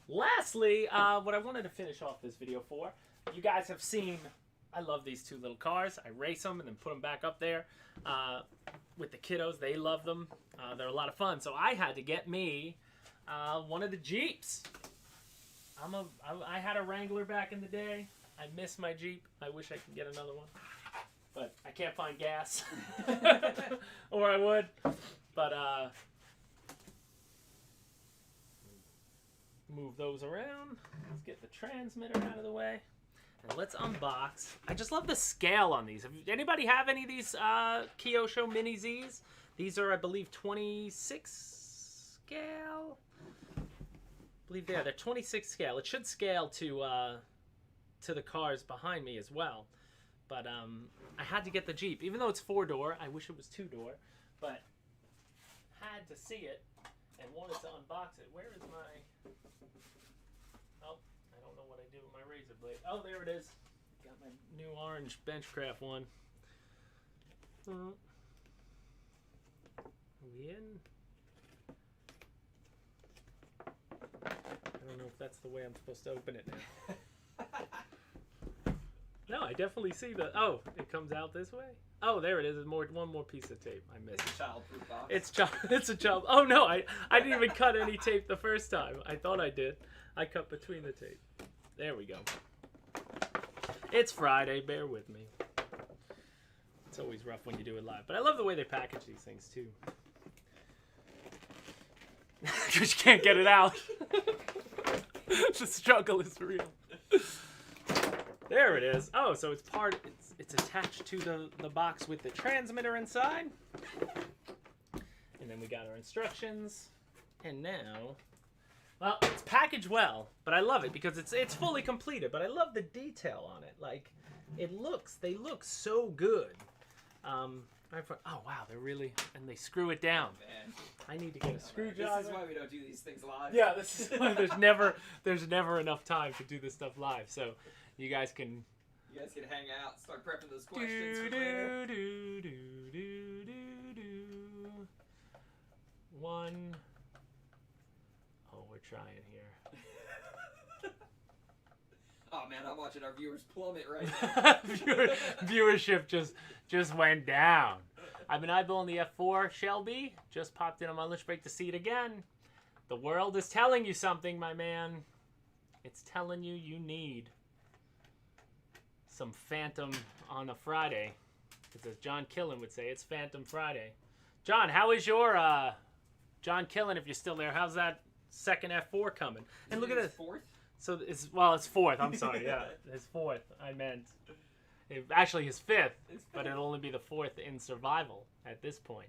lastly, what I wanted to finish off this video for, you guys have seen, I love these two little cars. I race them and then put them back up there with the kiddos. They love them. They're a lot of fun. So I had to get me one of the Jeeps. I had a Wrangler back in the day. I miss my Jeep. I wish I could get another one. But I can't find gas. Or I would. But, move those around. Let's get the transmitter out of the way. And let's unbox. I just love the scale on these. Anybody have any of these Kyosho Mini Zs? These are, I believe, 26 scale. I believe they're 26 scale. It should scale to the cars behind me as well. But I had to get the Jeep. Even though it's 4-door, I wish it was 2-door. But had to see it and wanted to unbox it. Where is my... Oh, I don't know what I do with my razor blade. Oh, there it is. Got my new orange Benchcraft one. Are we in? I don't know if that's the way I'm supposed to open it now. No, I definitely see the... Oh, it comes out this way? Oh, there it is. There's one more piece of tape. I missed it. It's a childproof box. It's a child... Oh, no, I didn't even cut any tape the first time. I thought I did. I cut between the tape. There we go. It's Friday. Bear with me. It's always rough when you do it live. But I love the way they package these things, too. Because you can't get it out. The struggle is real. There it is. Oh, so it's attached to the box with the transmitter inside. And then we got our instructions. And now, well, it's packaged well, but I love it because it's fully completed. But I love the detail on it. Like, they look so good. Oh wow, they're really, and they screw it down. Oh, man. I need to get a screwdriver. This is why we don't do these things live. Yeah, this is why there's never enough time to do this stuff live. So you guys can hang out, start prepping those questions for later. One. Oh, we're trying here. Oh man, I'm watching our viewers plummet right now. Viewership just went down. I've been eyeballing the F-4 Shelby. Just popped in on my lunch break to see it again. The world is telling you something, my man. It's telling you need some Phantom on a Friday. Because as John Killen would say, it's Phantom Friday. John, how is your, John Killen, if you're still there, how's that second F-4 coming? And look at it. Fourth? So it's fourth. I'm sorry. Yeah, his fourth. I meant actually his fifth, but it'll only be the fourth in survival at this point.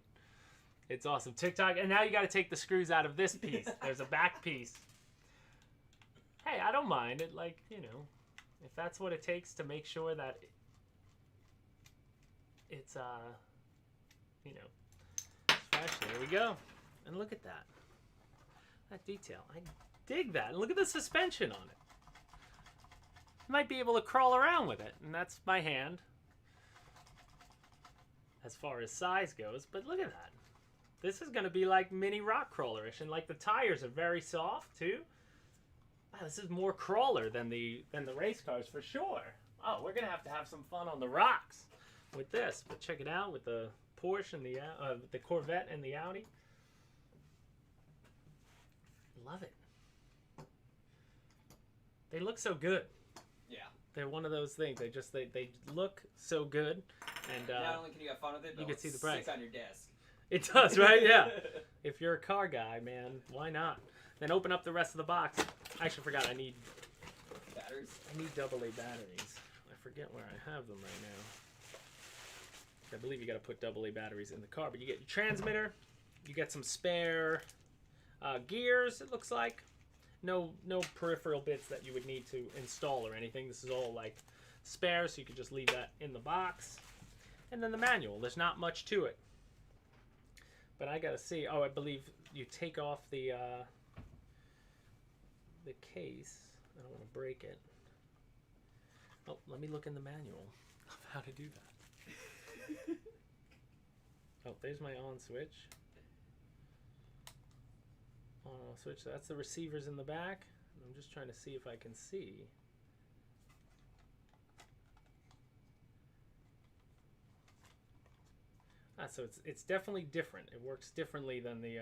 It's awesome. TikTok, and now you got to take the screws out of this piece. There's a back piece. Hey, I don't mind it. Like, you know, if that's what it takes to make sure that it's you know, fresh. There we go. And look at that. That detail. I dig that. And look at the suspension on it. Might be able to crawl around with it. And that's my hand. As far as size goes. But look at that. This is going to be like mini rock crawlerish, and like the tires are very soft too. Wow, this is more crawler than the race cars for sure. Oh, we're going to have some fun on the rocks with this. But check it out with the Porsche and the Corvette and the Audi. Love it. They look so good. Yeah. They're one of those things. They look so good, and not only can you have fun with it, but you can see the price. Sick on your desk. It does, right? Yeah. If you're a car guy, man, why not? Then open up the rest of the box. I actually forgot. I need batteries. I need AA batteries. I forget where I have them right now. I believe you got to put AA batteries in the car, but you get your transmitter. You get some spare gears. It looks like. No peripheral bits that you would need to install or anything. This is all like spare, so you could just leave that in the box. And then the manual. There's not much to it. But I gotta see. Oh, I believe you take off the case. I don't want to break it. Oh, let me look in the manual of how to do that. Oh, there's my on switch. Switch. So that's the receivers in the back. I'm just trying to see if I can see. So it's definitely different. It works differently than the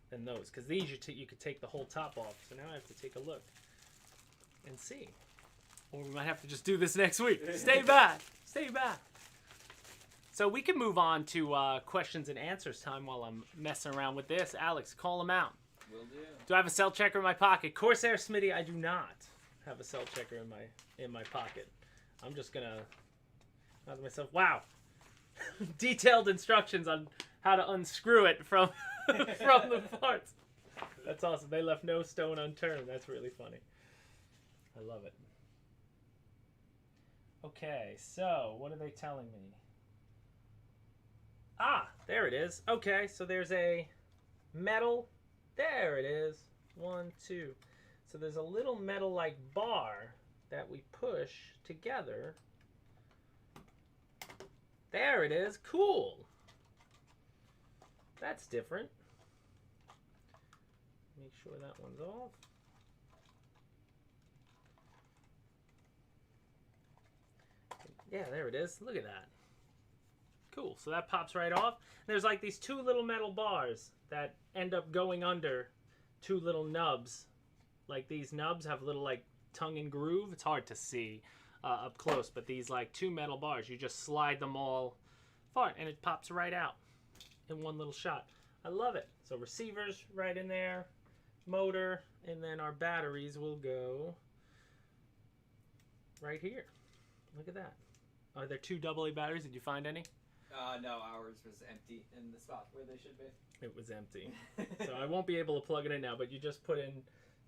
than those, because these you could take the whole top off. So now I have to take a look and see, or we might have to just do this next week. Stay back. Stay back. So we can move on to questions and answers time while I'm messing around with this. Alex, call them out. Will do. Do I have a cell checker in my pocket? Corsair Smitty, I do not have a cell checker in my pocket. I'm just gonna ask myself, wow, detailed instructions on how to unscrew it from from the parts. That's awesome. They left no stone unturned. That's really funny. I love it. Okay, so what are they telling me? Ah, there it is. Okay, so there's a metal. There it is. 1, 2. So there's a little metal-like bar that we push together. There it is. Cool. That's different. Make sure that one's off. Yeah, there it is. Look at that. Cool. So that pops right off. There's like these two little metal bars that end up going under two little nubs. Like these nubs have little like tongue and groove. It's hard to see up close, but these like two metal bars, you just slide them all apart and it pops right out in one little shot. I love it. So receivers right in there, motor, and then our batteries will go right here. Look at that. Are there two AA batteries? Did you find any? No, ours was empty in the spot where they should be. It was empty. So I won't be able to plug it in now, but you just put in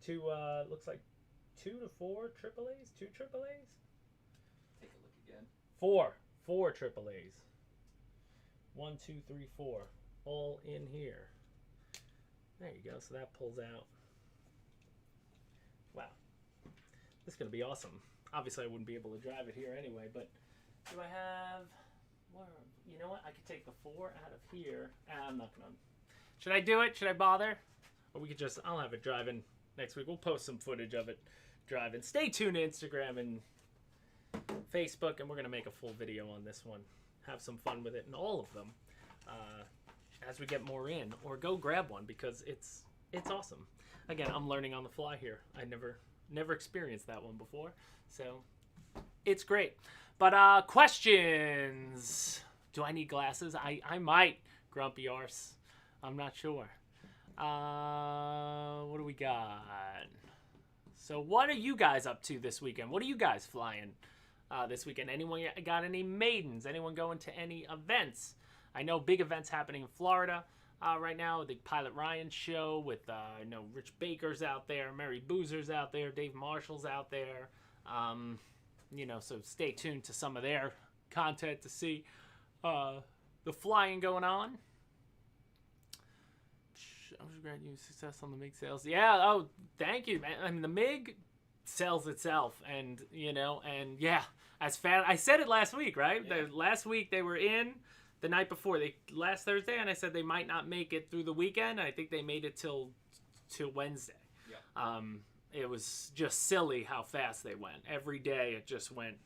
two, looks like 2 to 4 AAAs? 2 AAAs? Take a look again. 4 AAAs. 1, 2, 3, 4. All in here. There you go. So that pulls out. Wow. This is going to be awesome. Obviously, I wouldn't be able to drive it here anyway, but do I have... You know what? I could take the 4 out of here. I'm not going to... Should I do it? Should I bother? Or we could just... I'll have it driving next week. We'll post some footage of it driving. Stay tuned to Instagram and Facebook, and we're going to make a full video on this one. Have some fun with it and all of them as we get more in. Or go grab one because it's awesome. Again, I'm learning on the fly here. I never experienced that one before. So it's great. But questions. Do I need glasses? I might, grumpy arse. I'm not sure. What do we got? So what are you guys up to this weekend? What are you guys flying this weekend? Anyone got any maidens? Anyone going to any events? I know big events happening in Florida right now. The Pilot Ryan show with Rich Baker's out there, Mary Boozer's out there, Dave Marshall's out there. So stay tuned to some of their content to see the flying going on. I was glad you success on the MiG sales. Yeah, oh, thank you, man. I mean, the MiG sells itself, and yeah, as fast. I said it last week, right? Yeah. Last week they were in the night before, last Thursday, and I said they might not make it through the weekend. I think they made it till Wednesday. Yeah. It was just silly how fast they went. Every day it just went,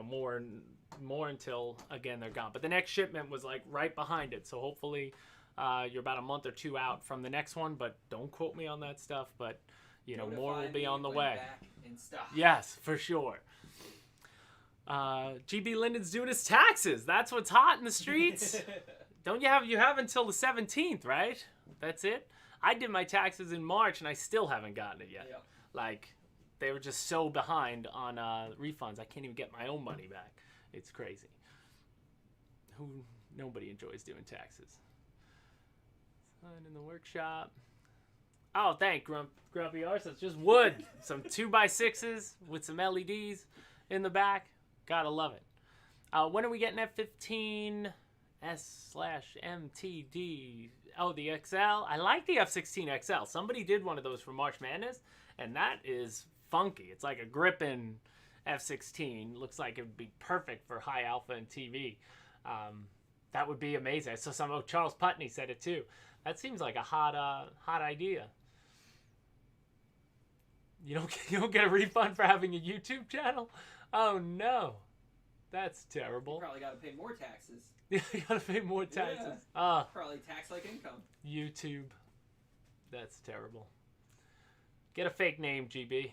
more and more until, again, they're gone. But the next shipment was like right behind it. So hopefully you're about a month or two out from the next one, but don't quote me on that stuff. But, more will be on the way. Yes, for sure. GB Linden's doing his taxes. That's what's hot in the streets. Don't you have until the 17th, right? That's it. I did my taxes in March and I still haven't gotten it yet. Yep. Like, they were just so behind on refunds. I can't even get my own money back. It's crazy. Nobody enjoys doing taxes. Sign in the workshop. Oh, thank Grumpy Arse. It's just wood. Some 2x6s with some LEDs in the back. Gotta love it. When are we getting F-15 S/MTD? Oh, the XL. I like the F-16 XL. Somebody did one of those for March Madness, and that is funky. It's like a gripping F-16. Looks like it would be perfect for high alpha and TV. That would be amazing. So Charles Putney said it too. That seems like a hot idea. You don't get a refund for having a YouTube channel? Oh no, that's terrible. You probably got to pay more taxes. Yeah, you gotta pay more taxes. Yeah. Probably tax like income. YouTube. That's terrible. Get a fake name, GB.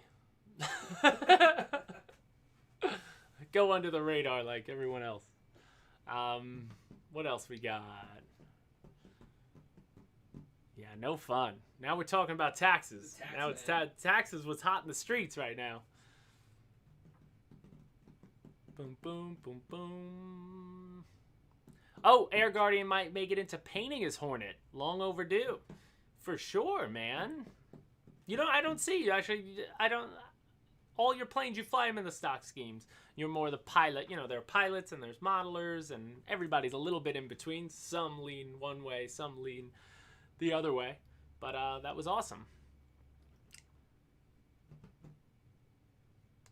Go under the radar like everyone else. What else we got? Yeah, no fun. Now we're talking about taxes. Now it's taxes what's hot in the streets right now. Boom, boom, boom, boom. Oh, Air Guardian might make it into painting his Hornet. Long overdue. For sure, man. I don't see you. Actually, all your planes, you fly them in the stock schemes. You're more the pilot. There are pilots and there's modelers and everybody's a little bit in between. Some lean one way, some lean the other way. But that was awesome.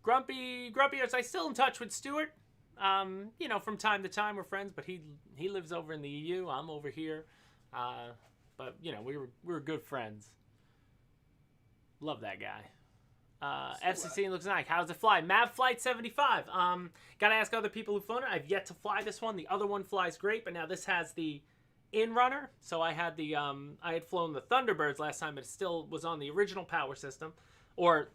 Grumpy, are I still in touch with Stuart? From time to time we're friends, but he lives over in the EU. I'm over here. But we were good friends. Love that guy. F-16 looks nice. How does it fly? Mav Flight 75. Gotta ask other people who've flown it. I've yet to fly this one. The other one flies great, but now this has the in-runner. So I had I had flown the Thunderbirds last time, but it still was on the original power system. Or,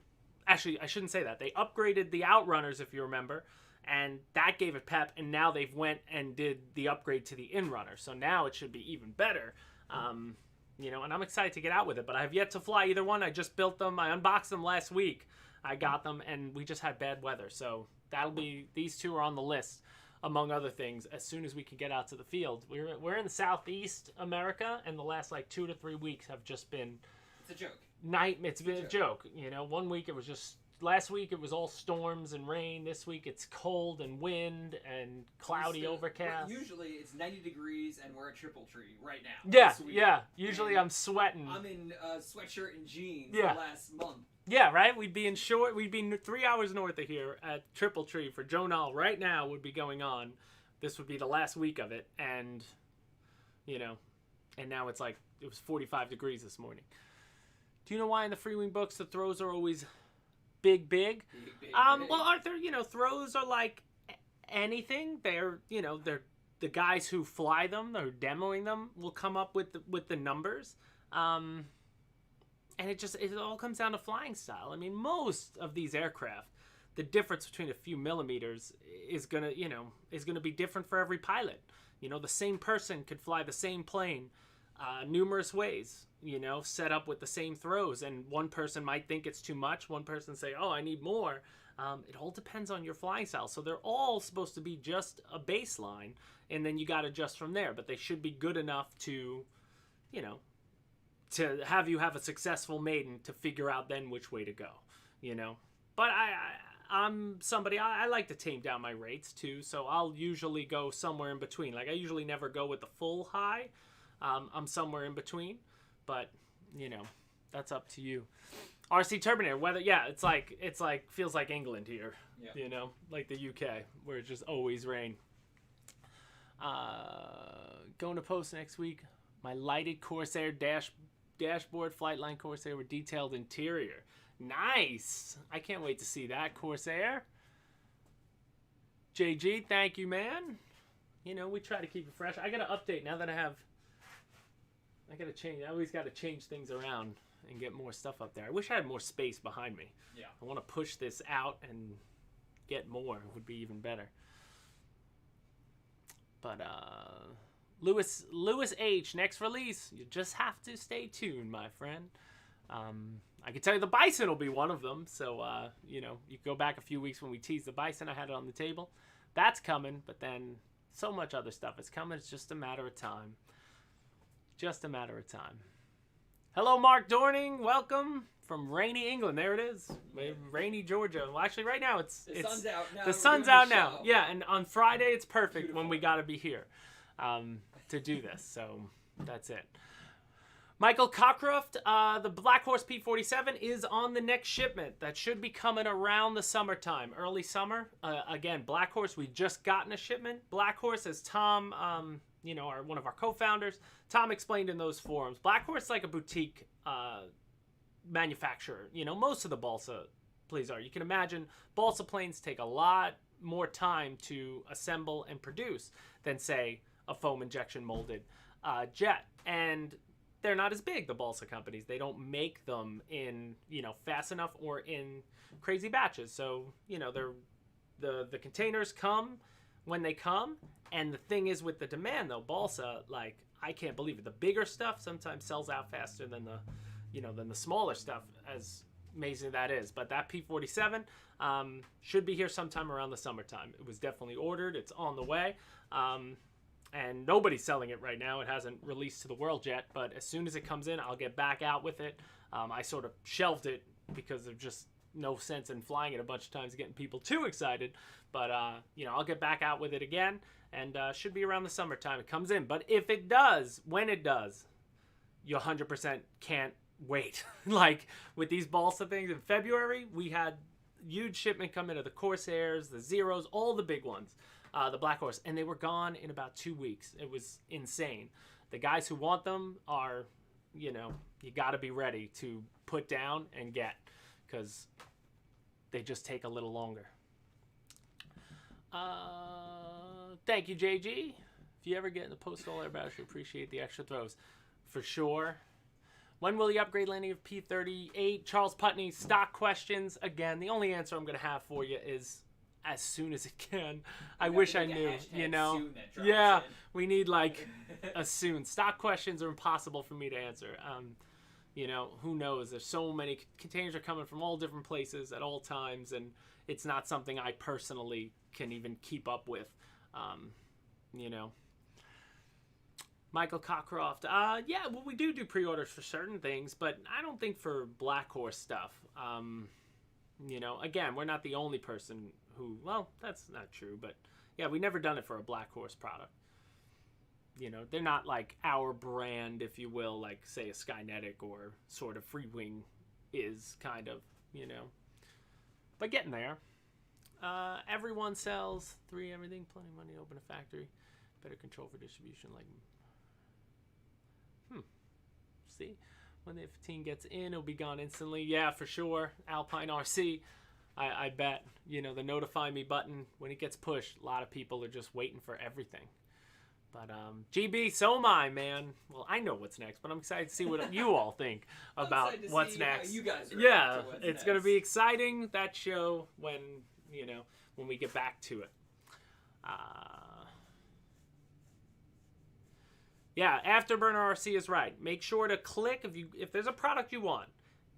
actually, I shouldn't say that. They upgraded the Outrunners, if you remember, and that gave it pep, and now they've went and did the upgrade to the in-runner. So now it should be even better. And I'm excited to get out with it, but I have yet to fly either one. I just built them. I unboxed them last week. I got them, and we just had bad weather. So these two are on the list, among other things, as soon as we can get out to the field. We're in Southeast America, and the last 2 to 3 weeks have just been... It's a joke. It's been a joke. 1 week it was just... Last week it was all storms and rain. This week it's cold and wind and cloudy, overcast. Usually it's 90 degrees and we're at Triple Tree right now. Yeah. Usually I'm sweating. I'm in a sweatshirt and jeans the last month. Yeah, right? We'd be 3 hours north of here at Triple Tree for Jonal right now would be going on. This would be the last week of it. And, and now it's it was 45 degrees this morning. Do you know why in the Freewing books the throws are always... Big. Well, Arthur, throws are like anything. They're the guys who fly them, or demoing them, will come up with the numbers. And it all comes down to flying style. I mean, most of these aircraft, the difference between a few millimeters is gonna be different for every pilot. The same person could fly the same plane numerous ways. Set up with the same throws, and one person might think it's too much. One person say, "Oh, I need more." It all depends on your flying style. So they're all supposed to be just a baseline, and then you got to adjust from there. But they should be good enough to, to have you have a successful maiden to figure out then which way to go. But I'm somebody, I like to tame down my rates too. So I'll usually go somewhere in between. I usually never go with the full high. I'm somewhere in between. But, that's up to you. RC Turbinator, weather, it's feels like England here. Yeah. Like the UK, where it's just always rain. Going to post next week. My lighted Corsair dashboard Flightline Corsair with detailed interior. Nice. I can't wait to see that, Corsair. JG, thank you, man. You know, we try to keep it fresh. I got to update now that I got to change. I always got to change things around and get more stuff up there. I wish I had more space behind me. Yeah. I want to push this out and get more. It would be even better. But Lewis H, next release. You just have to stay tuned, my friend. I can tell you the Bison will be one of them. So, you know, you go back a few weeks when we teased the Bison. I had it on the table. That's coming, but then so much other stuff is coming. It's just a matter of time. Just a matter of time. Hello, Mark Dorning. Welcome from rainy England. There it is. Rainy Georgia. Well, actually, right now, it's sun's out now. The sun's out now. Yeah, and on Friday, it's perfect when we got to be here to do this. So that's it. Michael Cockcroft, the Black Horse P-47 is on the next shipment. That should be coming around the summertime, early summer. Again, Black Horse, we just gotten a shipment. Black Horse, as Tom, you know, one of our co-founders, Tom explained in those forums, Black Horse is like a boutique manufacturer. You know, most of the balsa planes are. You can imagine balsa planes take a lot more time to assemble and produce than, say, a foam injection molded jet. And they're not as big, the balsa companies. They don't make them in, you know, fast enough or in crazy batches. So, you know, the containers come when they come. And the thing is with the demand, though, balsa, like, I can't believe it. The bigger stuff sometimes sells out faster than the smaller stuff, as amazing that is. But that P-47 should be here sometime around the summertime. It was definitely ordered. It's on the way. And nobody's selling it right now. It hasn't released to the world yet, but as soon as it comes in, I'll get back out with it. I sort of shelved it because there's just no sense in flying it a bunch of times, getting people too excited. But, you know, I'll get back out with it again, and should be around the summertime it comes in. But if it does, when it does, you 100% can't wait. Like, with these balsa things, in February, we had huge shipment come in of the Corsairs, the Zeros, all the big ones. The Black Horse, and they were gone in about 2 weeks. It was insane. The guys who want them are, you know, you got to be ready to put down and get, because they just take a little longer. Thank you, JG. If you ever get in the postal air battery, appreciate the extra throws. For sure. When will the upgrade landing of P-38? Charles Putney, stock questions. Again, the only answer I'm going to have for you is as soon as it can. I wish I knew, you know. Yeah, we need like a soon. Stock questions are impossible for me to answer. You know, who knows? There's so many containers are coming from all different places at all times, and it's not something I personally can even keep up with. You know. Michael Cockcroft. Yeah, well, we do pre-orders for certain things, but I don't think for Black Horse stuff. You know, again, we're not the only person who, well, that's not true, but yeah, we never done it for a Black Horse product. You know, they're not like our brand, if you will, like, say, a Skynetic or sort of Freewing is, kind of, you know. But getting there. Everyone sells 3 everything, plenty of money to open a factory. Better control for distribution, like, see? When the F-15 gets in, it'll be gone instantly. Yeah, for sure. Alpine RC, I bet. You know, the notify me button, when it gets pushed, a lot of people are just waiting for everything. But, GB, so am I, man. Well, I know what's next, but I'm excited to see what you all think about what's next. You guys are yeah, it's going to be exciting, that show, when, you know, when we get back to it. Yeah, Afterburner RC is right. Make sure to click, if there's a product you want,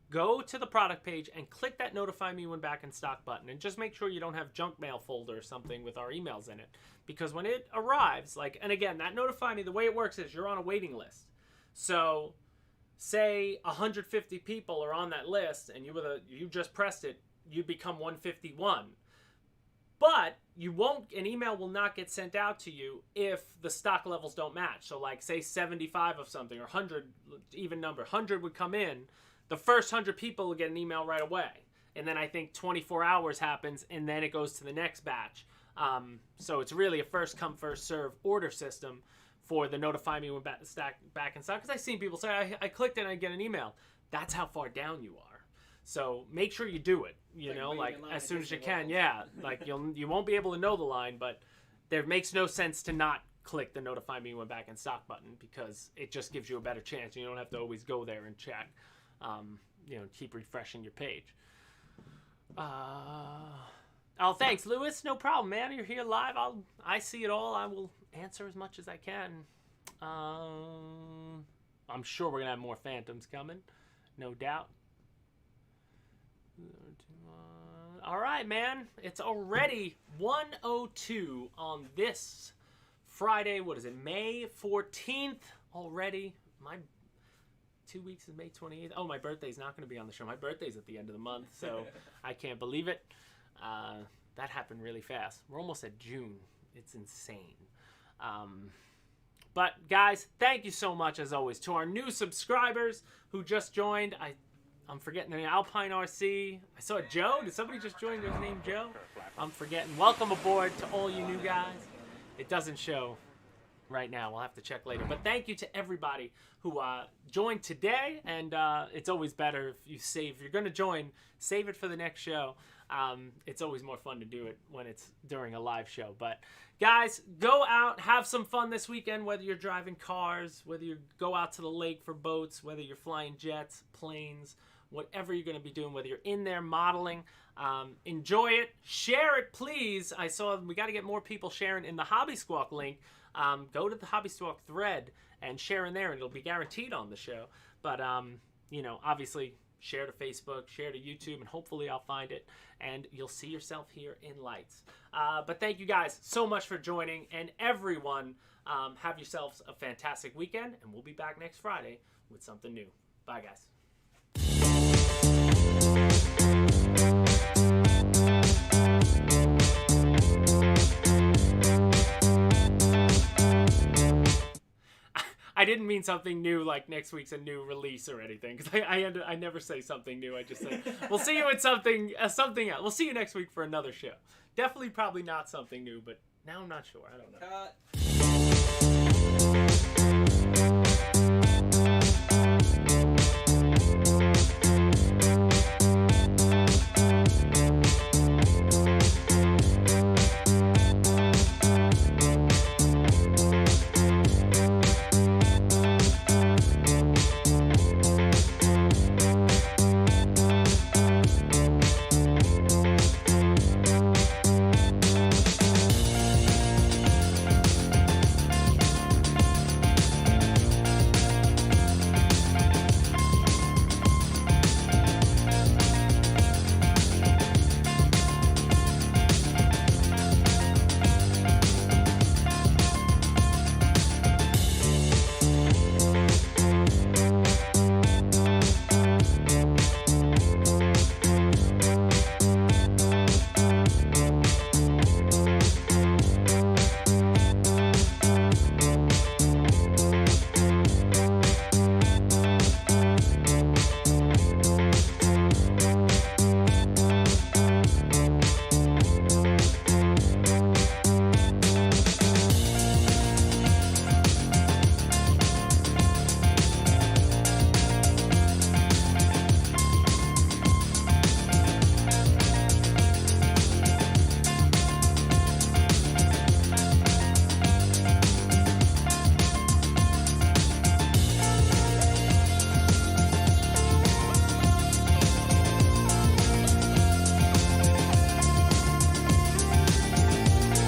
go to the product page and click that notify me when back in stock button, and just make sure you don't have junk mail folder or something with our emails in it, because when it arrives, like, and again, that notify me, the way it works is you're on a waiting list. So say 150 people are on that list and you just pressed it, you become 151. But an email will not get sent out to you if the stock levels don't match. So like, say 75 of something, or 100, even number, 100 would come in. The first 100 people will get an email right away. And then I think 24 hours happens, and then it goes to the next batch So it's really a first come, first serve order system for the notify me when back in stock. Because I've seen people say, I clicked it and I get an email. That's how far down you are. So make sure you do it, you know, like as soon as you can. Yeah, like you won't be able to know the line, but there makes no sense to not click the notify me when back in stock button, because it just gives you a better chance. You don't have to always go there and check. You know, keep refreshing your page. Oh, thanks, Lewis. No problem, man. You're here live. I see it all. I will answer as much as I can. I'm sure we're gonna have more Phantoms coming, no doubt. All right, man. It's already 1:02 on this Friday. What is it? May 14th already. My 2 weeks is May 28th. Oh, my birthday's not going to be on the show. My birthday's at the end of the month, so I can't believe it. That happened really fast. We're almost at June. It's insane. But, guys, thank you so much, as always, to our new subscribers who just joined. I'm forgetting their name. Alpine RC. I saw Joe. Did somebody just join? There's name Joe? I'm forgetting. Welcome aboard to all you new guys. It doesn't show right now. We'll have to check later. But thank you to everybody who joined today. And it's always better if you save. If you're going to join, save it for the next show. It's always more fun to do it when it's during a live show. But guys, go out, have some fun this weekend, whether you're driving cars, whether you go out to the lake for boats, whether you're flying jets, planes, whatever you're going to be doing, whether you're in there modeling. Enjoy it. Share it, please. I saw we got to get more people sharing in the Hobby Squawk link. Go to the Hobby Squawk thread and share in there, and it'll be guaranteed on the show. But, you know, obviously, share to Facebook, share to YouTube, and hopefully I'll find it, and you'll see yourself here in lights. But thank you guys so much for joining, and everyone, have yourselves a fantastic weekend, and we'll be back next Friday with something new. Bye, guys. I didn't mean something new like next week's a new release or anything, because I never say something new. I just say we'll see you at something else. We'll see you next week for another show. Definitely probably not something new, but now I'm not sure. I don't know. Cut.